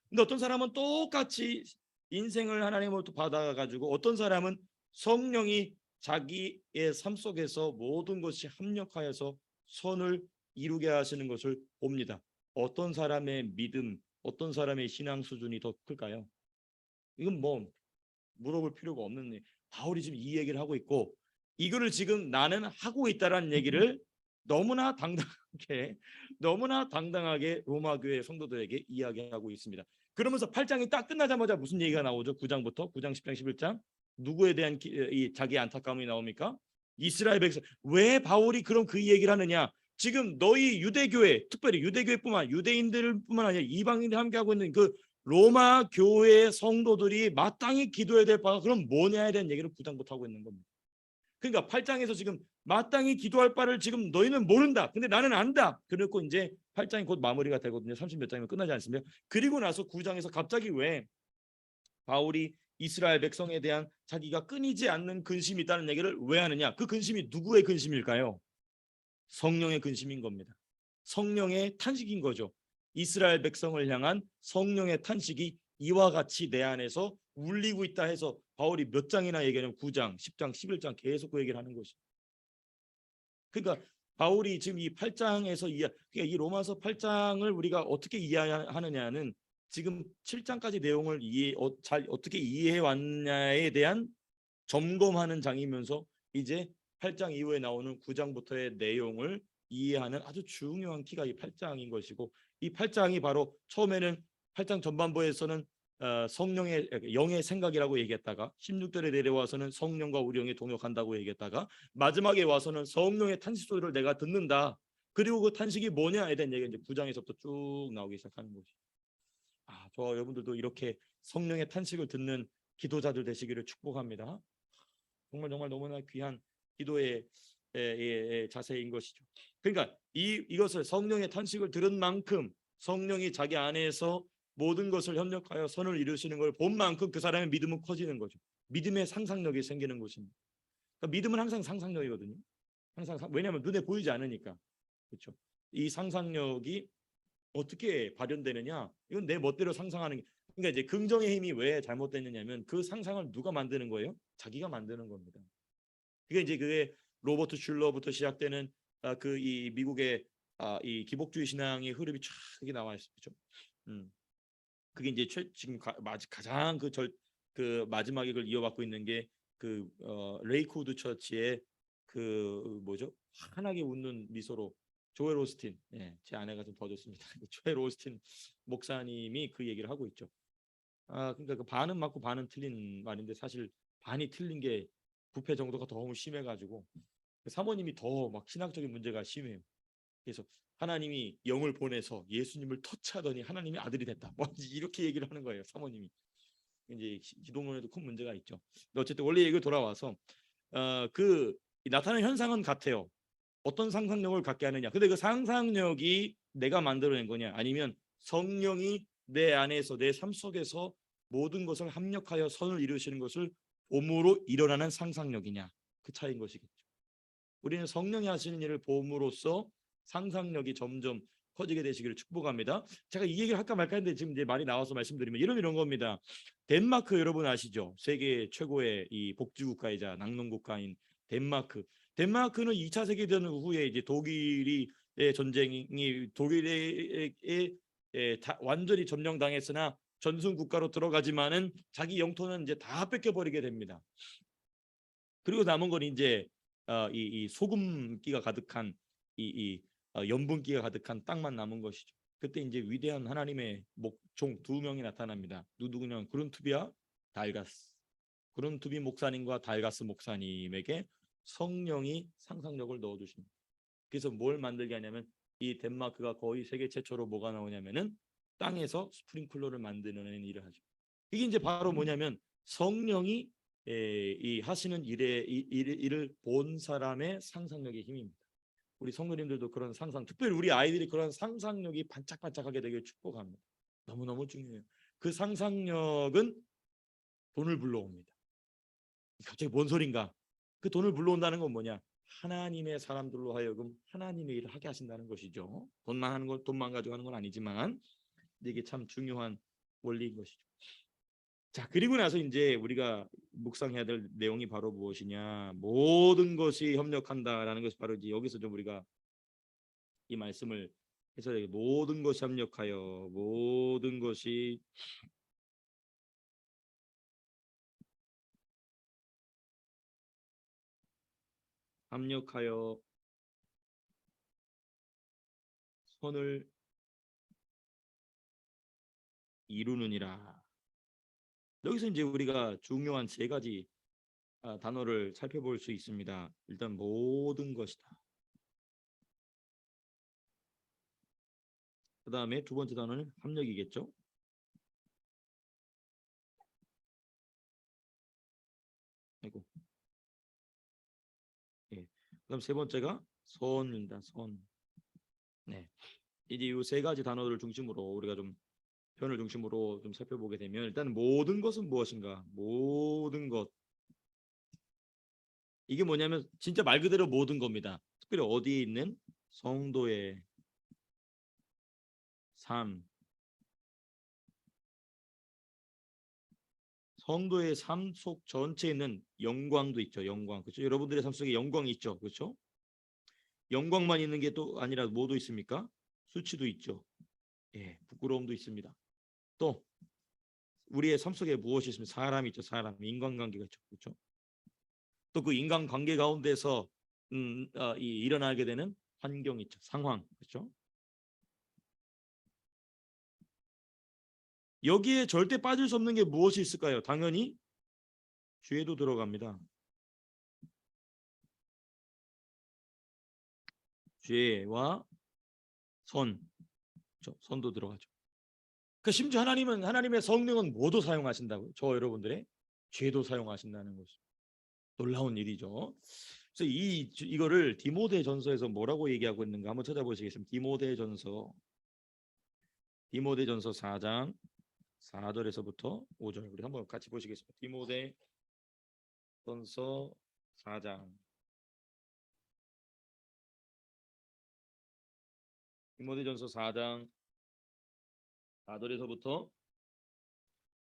근데 어떤 사람은 똑같이 인생을 하나님으로부터 받아가지고 어떤 사람은 성령이 자기의 삶 속에서 모든 것이 합력하여서 선을 이루게 하시는 것을 봅니다. 어떤 사람의 믿음, 어떤 사람의 신앙 수준이 더 클까요? 이건 뭐 물어볼 필요가 없는 일. 바울이 지금 이 얘기를 하고 있고 이거를 지금 나는 하고 있다라는 얘기를 너무나 당당하게 로마 교회 성도들에게 이야기하고 있습니다. 그러면서 8장이 딱 끝나자마자 무슨 얘기가 나오죠? 9장부터 9장 10장 11장 누구에 대한 자기 안타까움이 나옵니까? 이스라엘 백성. 왜 바울이 그럼 그 얘기를 하느냐? 지금 너희 유대교회, 특별히 유대교회뿐만 유대인들뿐만 아니라 이방인들 함께하고 있는 그 로마 교회 성도들이 마땅히 기도해야 될 바가 그럼 뭐냐에 대한 얘기를 9장부터 하고 있는 겁니다. 그러니까 8장에서 지금 마땅히 기도할 바를 지금 너희는 모른다. 근데 나는 안다. 그리고 이제 8장이 곧 마무리가 되거든요. 30몇 장이면 끝나지 않습니까? 그리고 나서 9장에서 갑자기 왜 바울이 이스라엘 백성에 대한 자기가 끊이지 않는 근심이 있다는 얘기를 왜 하느냐? 그 근심이 누구의 근심일까요? 성령의 근심인 겁니다. 성령의 탄식인 거죠. 이스라엘 백성을 향한 성령의 탄식이 이와 같이 내 안에서 울리고 있다 해서 바울이 몇 장이나 얘기하냐면 9장, 10장, 11장 계속 그 얘기를 하는 것이죠. 그러니까 바울이 지금 이 8장에서 그러니까 이 로마서 8장을 우리가 어떻게 이해하느냐는 지금 7장까지 내용을 잘 어떻게 이해해 왔냐에 대한 점검하는 장이면서 이제 8장 이후에 나오는 9장부터의 내용을 이해하는 아주 중요한 키가 이 8장인 것이고 이 8장이 바로 처음에는 8장 전반부에서는 성령의 영의 생각이라고 얘기했다가 16절에 내려와서는 성령과 우리 영이 동역한다고 얘기했다가 마지막에 와서는 성령의 탄식 소리를 내가 듣는다. 그리고 그 탄식이 뭐냐에 대한 얘기가 이제 9장에서부터 쭉 나오기 시작하는 것이죠. 저와 여러분들도 이렇게 성령의 탄식을 듣는 기도자들 되시기를 축복합니다. 정말 너무나 귀한 기도의 자세인 것이죠. 그러니까 이것을 성령의 탄식을 들은 만큼 성령이 자기 안에서 모든 것을 협력하여 선을 이루시는 걸 본 만큼 그 사람의 믿음은 커지는 거죠. 믿음의 상상력이 생기는 것입니다. 그러니까 믿음은 항상 상상력이거든요. 왜냐하면 눈에 보이지 않으니까. 그렇죠. 이 상상력이 어떻게 발현되느냐? 이건 내 멋대로 상상하는 게. 그러니까 이제 긍정의 힘이 왜 잘못됐느냐면 그 상상을 누가 만드는 거예요? 자기가 만드는 겁니다. 그게 이제 그게 로버트 슐러부터 시작되는 그 이 미국의 이 기복주의 신앙의 흐름이 쫙 그게 나와 있죠. 그렇죠? 그게 이제 지금 가장 그 마지막에 그걸 이어받고 있는 게 그 레이크우드 처치의 그 뭐죠? 환하게 웃는 미소로 조엘 오스틴, 제 아내가 좀 더 좋습니다. 조엘 오스틴 목사님이 그 얘기를 하고 있죠. 그러니까 그 반은 맞고 반은 틀린 말인데 사실 반이 틀린 게 부패 정도가 너무 심해가지고 사모님이 더 막 신학적인 문제가 심해요. 그래서 하나님이 영을 보내서 예수님을 터치하더니 하나님이 아들이 됐다. 뭐 이렇게 얘기를 하는 거예요, 사모님이. 이제 기도문에도 큰 문제가 있죠. 근데 어쨌든 원래 얘기 돌아와서 그 나타나는 현상은 같아요. 어떤 상상력을 갖게 하느냐. 근데 그 상상력이 내가 만들어낸 거냐, 아니면 성령이 내 안에서 내 삶 속에서 모든 것을 합력하여 선을 이루시는 것을 봄으로 일어나는 상상력이냐, 그 차이인 것이겠죠. 우리는 성령이 하시는 일을 봄으로써 상상력이 점점 커지게 되시기를 축복합니다. 제가 이 얘기를 할까 말까 했는데 지금 이제 말이 나와서 말씀드리면 이런 겁니다. 덴마크 여러분 아시죠? 세계 최고의 이 복지국가이자 낙농국가인 덴마크. 덴마크는 2차 세계대전 후에 이제 독일의 전쟁이 독일에 완전히 점령당했으나 전승 국가로 들어가지만은 자기 영토는 이제 다 뺏겨버리게 됩니다. 그리고 남은 건 이제 이 소금기가 가득한 염분기가 가득한 땅만 남은 것이죠. 그때 이제 위대한 하나님의 종 두 명이 나타납니다. 누구냐? 그룬투비와 달가스. 그룬투비 목사님과 달가스 목사님에게 성령이 상상력을 넣어주십니다. 그래서 뭘 만들게 하냐면 이 덴마크가 거의 세계 최초로 뭐가 나오냐면은 땅에서 스프링클러를 만드는 일을 하죠. 이게 이제 바로 뭐냐면 성령이 이 하시는 일을 본 사람의 상상력의 힘입니다. 우리 성도님들도 그런 상상, 특별히 우리 아이들이 그런 상상력이 반짝반짝하게 되길 축복합니다. 너무너무 중요해요. 그 상상력은 돈을 불러옵니다. 갑자기 뭔 소린가? 그 돈을 불러온다는 건 뭐냐? 하나님의 사람들로 하여금 하나님의 일을 하게 하신다는 것이죠. 돈만 하는 건 돈만 가지고 하는 건 아니지만 이게 참 중요한 원리인 것이죠. 자, 그리고 나서 이제 우리가 묵상해야 될 내용이 바로 무엇이냐? 모든 것이 협력한다라는 것이 바로 이제 여기서 좀 우리가 이 말씀을 해서 모든 것이 협력하여 모든 것이 협력하여 선을 이루느니라. 여기서 이제 우리가 중요한 세 가지 단어를 살펴볼 수 있습니다. 일단 모든 것이다. 그 다음에 두 번째 단어는 합력이겠죠. 아이고. 예. 그다음 세 번째가 선입니다. 선. 네. 이제 이 세 가지 단어를 중심으로 우리가 좀 표현을 중심으로 좀 살펴보게 되면 일단 모든 것은 무엇인가? 모든 것. 이게 뭐냐면 진짜 말 그대로 모든 겁니다. 특별히 어디에 있는 성도의 삶, 성도의 삶 속 전체에 있는 영광도 있죠. 영광. 그렇죠? 여러분들의 삶 속에 영광이 있죠. 그렇죠? 영광만 있는 게 또 아니라 뭐도 있습니까? 수치도 있죠. 예, 부끄러움도 있습니다. 또 우리의 삶 속에 무엇이 있으면 사람이 있죠. 사람, 인간관계가 있죠. 그렇죠? 또 그 인간관계 가운데서 일어나게 되는 환경이 있죠. 상황. 그렇죠? 여기에 절대 빠질 수 없는 게 무엇이 있을까요? 당연히 죄도 들어갑니다. 죄와 선, 그렇죠? 선도 들어가죠. 그 심지어 하나님은 하나님의 성령은 뭐도 사용하신다고요? 저 여러분들의 죄도 사용하신다는 것이 놀라운 일이죠. 그래서 이거를 디모데전서에서 뭐라고 얘기하고 있는가 한번 찾아보시겠습니다. 디모데전서 4장 4절에서부터 5절 우리 한번 같이 보시겠습니다. 디모데전서 4장 디모데전서 4장 4절에서부터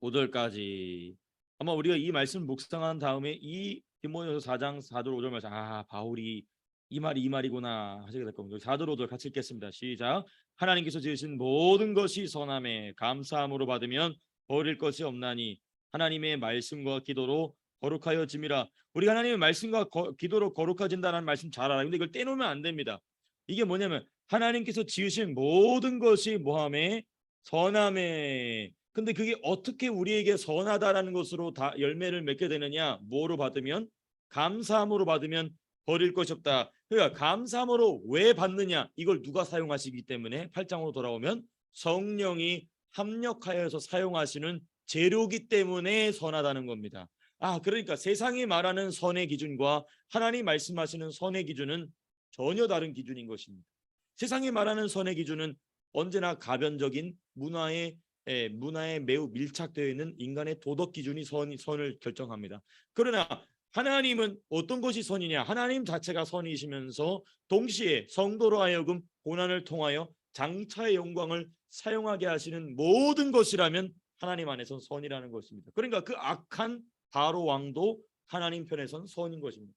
5절까지 아마 우리가 이 말씀 묵상한 다음에 이 디모데전서 4장 4절 5절 말씀 바울이 이 말이 이 말이구나 하시게 될 겁니다. 4절 5절 같이 읽겠습니다. 시작. 하나님께서 지으신 모든 것이 선함에 감사함으로 받으면 버릴 것이 없나니 하나님의 말씀과 기도로 거룩하여짐이라. 우리 하나님의 말씀과 기도로 거룩해진다는 말씀 잘 알아요. 근데 이걸 떼놓으면 안 됩니다. 이게 뭐냐면 하나님께서 지으신 모든 것이 뭐함에 선함에. 근데 그게 어떻게 우리에게 선하다라는 것으로 다 열매를 맺게 되느냐? 뭐로 받으면? 감사함으로 받으면 버릴 것이 없다. 그러니까 감사함으로 왜 받느냐? 이걸 누가 사용하시기 때문에 8장으로 돌아오면 성령이 합력하여서 사용하시는 재료기 때문에 선하다는 겁니다. 그러니까 세상이 말하는 선의 기준과 하나님 말씀하시는 선의 기준은 전혀 다른 기준인 것입니다. 세상이 말하는 선의 기준은 언제나 가변적인 문화에 매우 밀착되어 있는 인간의 도덕 기준이 선을 결정합니다. 그러나 하나님은 어떤 것이 선이냐? 하나님 자체가 선이시면서 동시에 성도로 하여금 고난을 통하여 장차의 영광을 사용하게 하시는 모든 것이라면 하나님 안에선 선이라는 것입니다. 그러니까 그 악한 바로 왕도 하나님 편에선 선인 것입니다.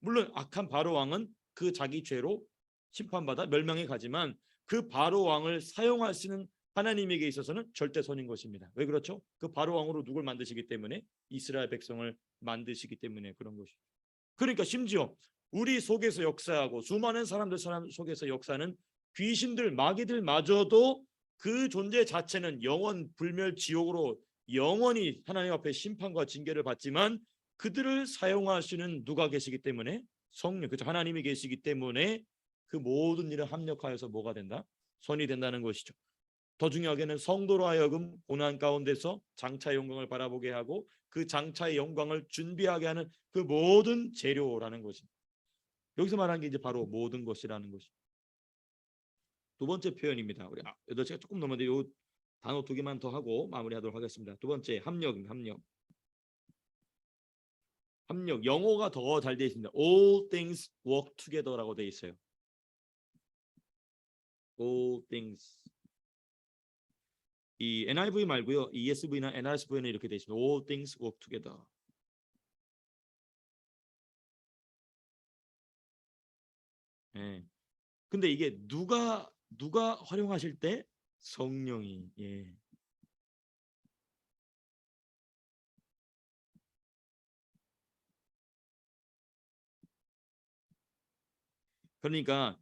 물론 악한 바로 왕은 그 자기 죄로 심판받아 멸망에 가지만 그 바로 왕을 사용하시는 하나님에게 있어서는 절대 선인 것입니다. 왜 그렇죠? 그 바로 왕으로 누굴 만드시기 때문에 이스라엘 백성을 만드시기 때문에 그런 것이죠. 그러니까 심지어 우리 속에서 역사하고 수많은 사람들 속에서 역사는 귀신들 마귀들마저도 그 존재 자체는 영원 불멸 지옥으로 영원히 하나님 앞에 심판과 징계를 받지만 그들을 사용하시는 누가 계시기 때문에 성령, 그렇죠? 하나님이 계시기 때문에 그 모든 일을 합력하여서 뭐가 된다? 선이 된다는 것이죠. 더 중요하게는 성도로 하여금 고난 가운데서 장차의 영광을 바라보게 하고 그 장차의 영광을 준비하게 하는 그 모든 재료라는 것입니다. 여기서 말하는 게 이제 바로 모든 것이라는 것입니다. 두 번째 표현입니다. 우리 8시가 조금 넘었는데 요 단어 두 개만 더 하고 마무리하도록 하겠습니다. 두 번째 합력입니다. 합력. 협력. 영어가 더 잘 되어 있습니다. All things work together라고 되어 있어요. All things. 이 NIV 말고요. ESV나 NRSV는 이렇게 되어 있습니다. All things work together. 예. 근데 이게 누가 활용하실 때 성령이. 예. 그러니까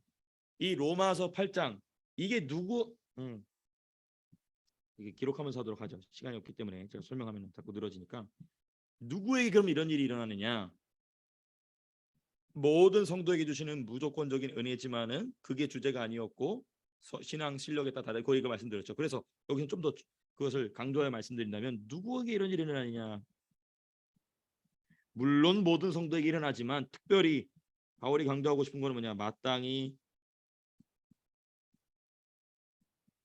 이 로마서 8장 이게 누구 이게 기록하면서 하도록 하죠. 시간이 없기 때문에 제가 설명하면 자꾸 늘어지니까. 누구에게 그럼 이런 일이 일어나느냐? 모든 성도에게 주시는 무조건적인 은혜지만은 그게 주제가 아니었고 신앙 실력에 따라 다르고 이거 말씀드렸죠. 그래서 여기서 좀 더 그것을 강조하여 말씀드린다면 누구에게 이런 일이 일어나느냐? 물론 모든 성도에게 일어나지만 특별히 바울이 강조하고 싶은 거는 뭐냐? 마땅히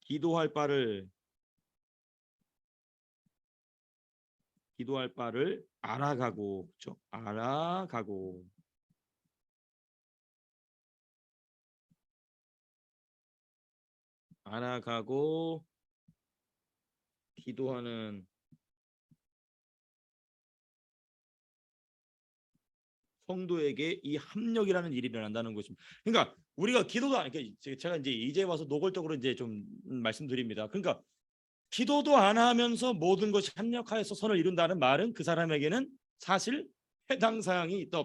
기도할 바를 알아가고, 그렇죠? 알아가고 기도하는 성도에게 이 합력이라는 일이 일어난다는 것입니다. 그러니까 우리가 기도도 그러니까 제가 이제 와서 노골적으로 이제 좀 말씀드립니다. 그러니까 기도도 안 하면서 모든 것이 합력하여서 선을 이룬다는 말은 그 사람에게는 사실 해당 사항이 있다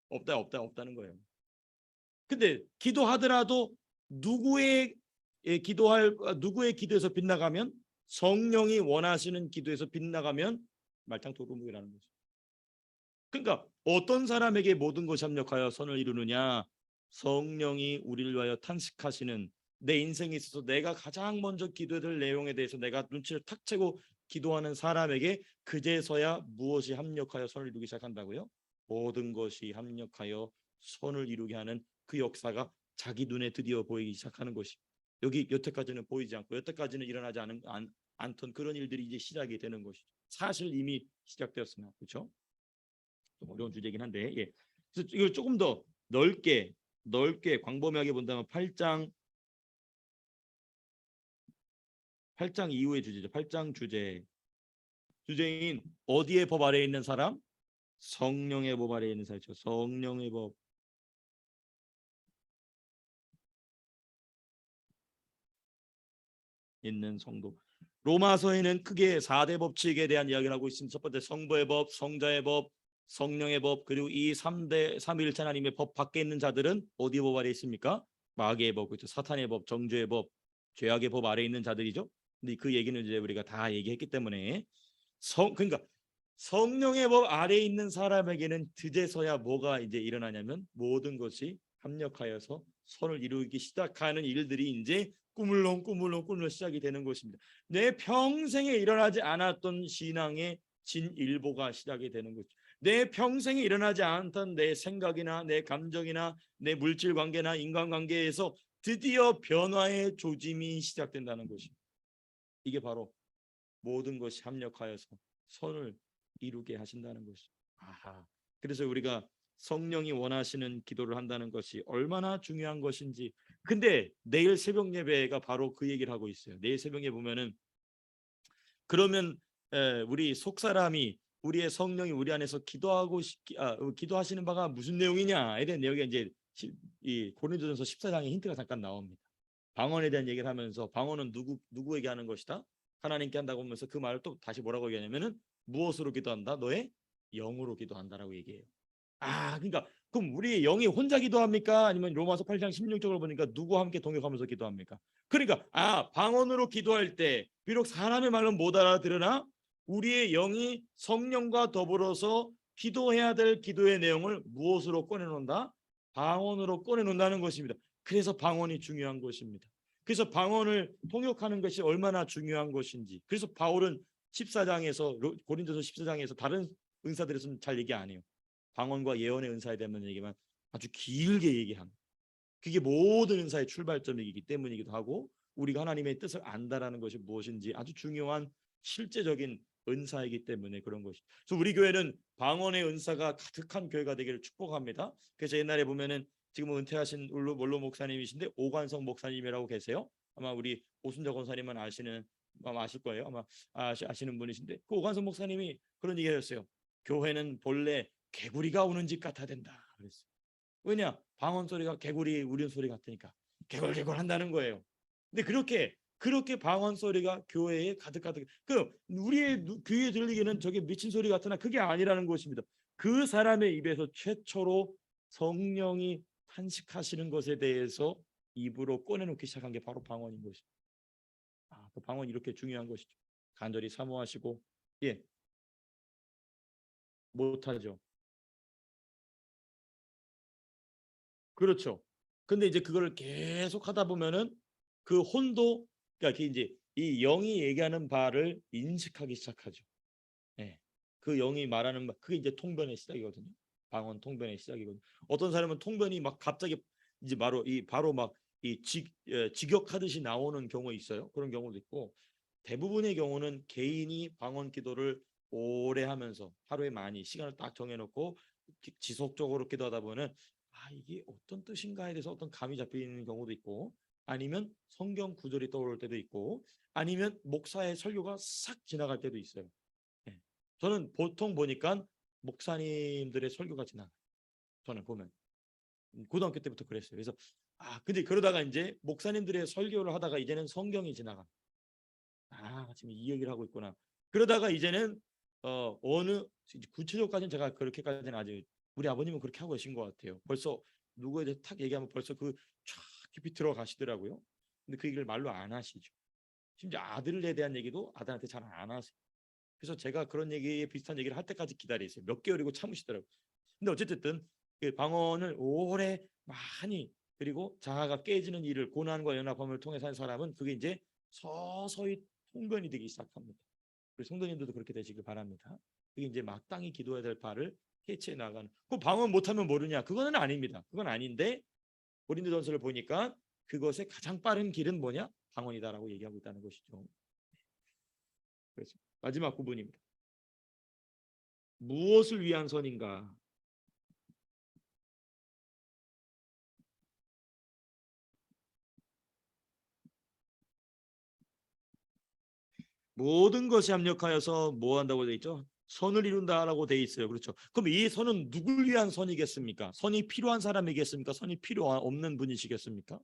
없다는 거예요. 근데 기도하더라도 누구의 누구의 기도에서 빗나가면 성령이 원하시는 기도에서 빗나가면 말탕도루묵이라는 거죠. 그러니까 어떤 사람에게 모든 것이 합력하여 선을 이루느냐? 성령이 우리를 위하여 탄식하시는 내 인생에 있어서 내가 가장 먼저 기도해야 될 내용에 대해서 내가 눈치를 탁 채고 기도하는 사람에게 그제서야 무엇이 합력하여 선을 이루기 시작한다고요? 모든 것이 합력하여 선을 이루게 하는 그 역사가 자기 눈에 드디어 보이기 시작하는 것이 여기 여태까지는 보이지 않고 여태까지는 일어나지 않던 그런 일들이 이제 시작이 되는 것이죠. 사실 이미 시작되었으나 그렇죠? 좀 어려운 주제이긴 한데 예. 그래서 이걸 조금 더 넓게 광범위하게 본다면 8장 이후의 주제죠. 8장 주제인 어디에 법 아래에 있는 사람? 성령의 법 아래에 있는 사람이죠. 성령의 법 있는 성도. 로마서에는 크게 4대 법칙에 대한 이야기를 하고 있습니다. 첫 번째 성부의 법, 성자의 법, 성령의 법, 그리고 이 3대 삼위일체 하나님의 법 밖에 있는 자들은 어디 법 아래에 있습니까? 마귀의 법, 그렇죠. 사탄의 법, 정죄의 법, 죄악의 법 아래에 있는 자들이죠. 근데 그 얘기는 이제 우리가 다 얘기했기 때문에 그러니까 성령의 법 아래에 있는 사람에게는 드디어야 뭐가 이제 일어나냐면 모든 것이 합력하여서 선을 이루기 시작하는 일들이 이제 꾸물렁 시작이 되는 것입니다. 내 평생에 일어나지 않았던 신앙의 진일보가 시작이 되는 거죠. 내 평생에 일어나지 않았던 내 생각이나 내 감정이나 내 물질 관계나 인간관계에서 드디어 변화의 조짐이 시작된다는 것입니다. 이게 바로 모든 것이 합력하여서 선을 이루게 하신다는 것이죠. 아하. 그래서 우리가 성령이 원하시는 기도를 한다는 것이 얼마나 중요한 것인지. 근데 내일 새벽 예배가 바로 그 얘기를 하고 있어요. 내일 새벽에 보면은 그러면 우리 속사람이 우리의 성령이 우리 안에서 기도하시는 바가 무슨 내용이냐에 대한 내용이 이제 이 고린도전서 14장에 힌트가 잠깐 나옵니다. 방언에 대한 얘기를 하면서 방언은 누구에게 하는 것이다? 하나님께 한다고 하면서 그 말을 또 다시 뭐라고 얘기하냐면은 무엇으로 기도한다? 너의 영으로 기도한다라고 얘기해요. 그러니까 그럼 우리 영이 혼자 기도합니까? 아니면 로마서 8장 16절을 보니까 누구와 함께 동역하면서 기도합니까? 그러니까 방언으로 기도할 때 비록 사람의 말은 못 알아들으나 우리의 영이 성령과 더불어서 기도해야 될 기도의 내용을 무엇으로 꺼내놓는다? 방언으로 꺼내놓는다는 것입니다. 그래서 방언이 중요한 것입니다. 그래서 방언을 통역하는 것이 얼마나 중요한 것인지. 그래서 바울은 14장에서 고린도서 14장에서 다른 은사들에서는 잘 얘기 안 해요. 방언과 예언의 은사에 대한 얘기만 아주 길게 얘기합니다. 그게 모든 은사의 출발점이기 때문이기도 하고 우리가 하나님의 뜻을 안다라는 것이 무엇인지 아주 중요한 실제적인 은사이기 때문에 그런 것이죠. 그래서 우리 교회는 방언의 은사가 가득한 교회가 되기를 축복합니다. 그래서 옛날에 보면은 지금 은퇴하신 원로 목사님이신데 오관성 목사님이라고 계세요. 아마 우리 오순자 권사님은 아마 아실 거예요. 아마 아시는 분이신데 그 오관성 목사님이 그런 얘기하셨어요. 교회는 본래 개구리가 우는 집 같아야 된다 그랬어요. 왜냐? 방언 소리가 개구리 우는 소리 같으니까 개굴개굴 한다는 거예요. 근데 그렇게 방언 소리가 교회에 가득 그 우리의 귀에 들리기는 저게 미친 소리 같으나 그게 아니라는 것입니다. 그 사람의 입에서 최초로 성령이 탄식하시는 것에 대해서 입으로 꺼내놓기 시작한 게 바로 방언인 것이죠. 그 방언이 이렇게 중요한 것이죠. 간절히 사모하시고 못하죠. 그렇죠. 근데 이제 그거를 계속 하다 보면은 그 혼도 그러니까 이제 이 영이 얘기하는 바를 인식하기 시작하죠. 예. 그 영이 말하는 바 그게 이제 통변의 시작이거든요. 방언 통변의 시작이거든요. 어떤 사람은 통변이 막 갑자기 이제 바로 막 이 직역하듯이 나오는 경우 있어요. 그런 경우도 있고 대부분의 경우는 개인이 방언 기도를 오래 하면서 하루에 많이 시간을 딱 정해놓고 지속적으로 기도하다 보면 이게 어떤 뜻인가에 대해서 어떤 감이 잡히는 경우도 있고 아니면 성경 구절이 떠오를 때도 있고 아니면 목사의 설교가 싹 지나갈 때도 있어요. 예. 저는 보통 보니까 목사님들의 설교가 지나가요. 저는 보면 고등학교 때부터 그랬어요. 그래서 근데 그러다가 이제 목사님들의 설교를 하다가 이제는 성경이 지나가. 지금 이 얘기를 하고 있구나. 그러다가 이제는 어느 구체적까지는 제가 그렇게까지는 아직 우리 아버님은 그렇게 하고 계신 것 같아요. 벌써 누구에 대해 탁 얘기하면 벌써 그 쫙 깊이 들어가시더라고요. 근데 그 얘기를 말로 안 하시죠. 심지어 아들에 대한 얘기도 아들한테 잘 안 하세요. 그래서 제가 그런 얘기에 비슷한 얘기를 할 때까지 기다리세요. 몇 개월이고 참으시더라고요. 근데 어쨌든 그 방언을 오래 많이 그리고 자아가 깨지는 일을 고난과 연합함을 통해서 한 사람은 그게 이제 서서히 통변이 되기 시작합니다. 우리 성도님들도 그렇게 되시길 바랍니다. 그게 이제 마땅히 기도해야 될 바를 캐치해 나가는. 그 방언 못하면 모르냐? 그거는 아닙니다. 그건 아닌데 고린도전서를 보니까 그것의 가장 빠른 길은 뭐냐? 방언이다라고 얘기하고 있다는 것이죠. 그래서 마지막 부분입니다. 무엇을 위한 선인가? 모든 것이 합력하여서 뭐 한다고 되어 있죠? 선을 이룬다라고 되어 있어요. 그렇죠. 그럼 이 선은 누굴 위한 선이겠습니까? 선이 필요한 사람이겠습니까? 선이 필요 없는 분이시겠습니까?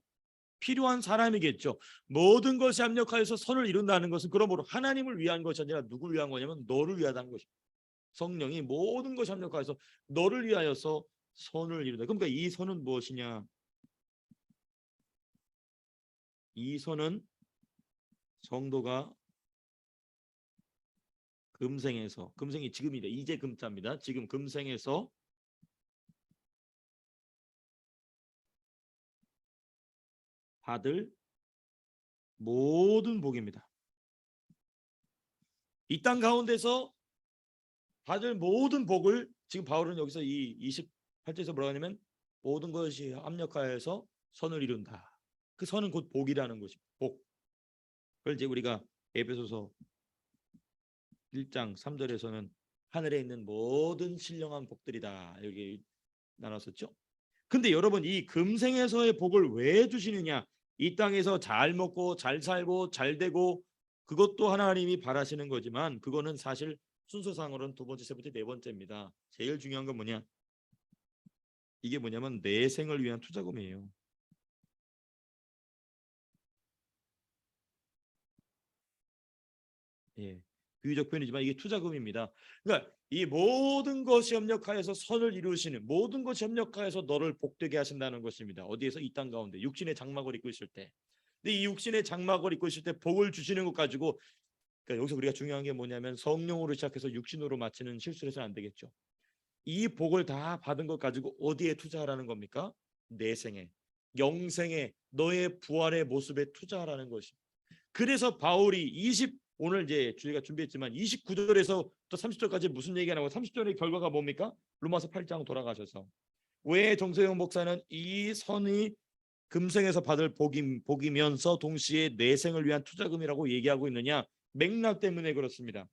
필요한 사람이겠죠. 모든 것이 합력하여서 선을 이룬다는 것은 그러므로 하나님을 위한 것이 아니라 누굴 위한 거냐면 너를 위하다는 것입니다. 성령이 모든 것이 합력하여서 너를 위하여서 선을 이룬다. 그러니까 이 선은 무엇이냐? 이 선은 성도가 금생에서 금생이 지금이다. 이제 금자입니다. 지금 금생에서 받을 모든 복입니다. 이 땅 가운데서 받을 모든 복을 지금 바울은 여기서 이 28절에서 뭐라고 하냐면 모든 것이 합력하여서 선을 이룬다. 그 선은 곧 복이라는 것입니다. 복. 그걸 이제 우리가 에베소서 1장 3절에서는 하늘에 있는 모든 신령한 복들이다. 여기 나눴었죠. 근데 여러분 이 금생에서의 복을 왜 주시느냐? 이 땅에서 잘 먹고 잘 살고 잘 되고 그것도 하나님이 바라시는 거지만 그거는 사실 순서상으로는 두 번째, 세 번째, 네 번째입니다. 제일 중요한 건 뭐냐? 이게 뭐냐면 내 생을 위한 투자금이에요. 예. 비유적 표현이지만 이게 투자금입니다. 그러니까 이 모든 것이 협력하여서 선을 이루시는 모든 것이 협력하여서 너를 복되게 하신다는 것입니다. 어디에서? 이 땅 가운데 육신의 장막을 입고 있을 때. 근데 이 육신의 장막을 입고 있을 때 복을 주시는 것 가지고 그러니까 여기서 우리가 중요한 게 뭐냐면 성령으로 시작해서 육신으로 마치는 실수를 해서는 안 되겠죠. 이 복을 다 받은 것 가지고 어디에 투자하라는 겁니까? 내 생에, 영생에, 너의 부활의 모습에 투자하라는 것입니다. 그래서 바울이 오늘 이제 저희가 준비했지만 29절에서 또 30절까지 무슨 얘기가 나오고 30절의 결과가 뭡니까? 로마서 8장 돌아가셔서 왜 정세영 목사는 이 선이 금생에서 받을 복이면서 동시에 내생을 위한 투자금이라고 얘기하고 있느냐? 맥락 때문에 그렇습니다.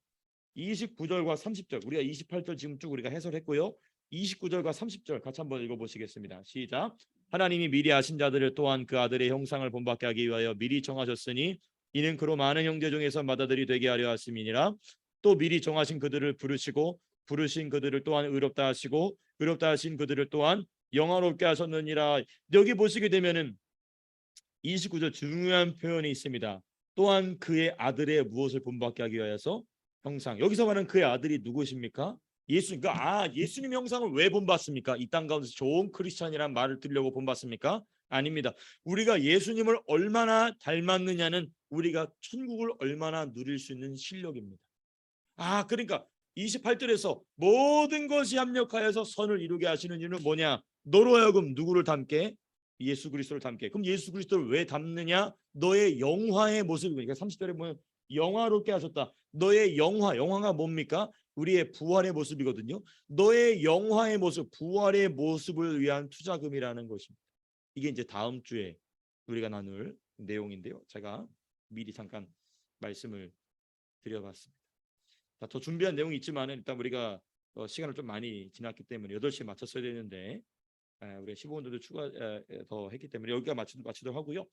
29절과 30절 우리가 28절 지금 쭉 우리가 해설했고요. 29절과 30절 같이 한번 읽어보시겠습니다. 시작. 하나님이 미리 아신 자들을 또한 그 아들의 형상을 본받게 하기 위하여 미리 정하셨으니 이는 그로 많은 형제 중에서 맏아들이 되게 하려 하심이니라. 또 미리 정하신 그들을 부르시고 부르신 그들을 또한 의롭다 하시고 의롭다 하신 그들을 또한 영화롭게 하셨느니라. 여기 보시게 되면은 29절 중요한 표현이 있습니다. 또한 그의 아들의 무엇을 본받게 하기 위하여서 형상. 여기서 말하는 그의 아들이 누구십니까? 예수님. 그러니까 예수님 형상을 왜 본받습니까? 이 땅 가운데서 좋은 크리스찬이라는 말을 들려고 본받습니까? 아닙니다. 우리가 예수님을 얼마나 닮았느냐는 우리가 천국을 얼마나 누릴 수 있는 실력입니다. 그러니까 28절에서 모든 것이 합력하여서 선을 이루게 하시는 이유는 뭐냐? 너로 하여금 누구를 닮게? 예수 그리스도를 닮게. 그럼 예수 그리스도를 왜 닮느냐? 너의 영화의 모습이니까 30절에 보면 영화롭게 하셨다. 너의 영화가 뭡니까? 우리의 부활의 모습이거든요. 너의 영화의 모습, 부활의 모습을 위한 투자금이라는 것입니다. 이게 이제 다음 주에 우리가 나눌 내용인데요. 제가 미리 잠깐 말씀을 드려봤습니다. 더 준비한 내용이 있지만 일단 우리가 시간을 좀 많이 지났기 때문에 8시에 맞췄어야 되는데 우리가 15분도 추가 더 했기 때문에 여기가 마치도록 하고요.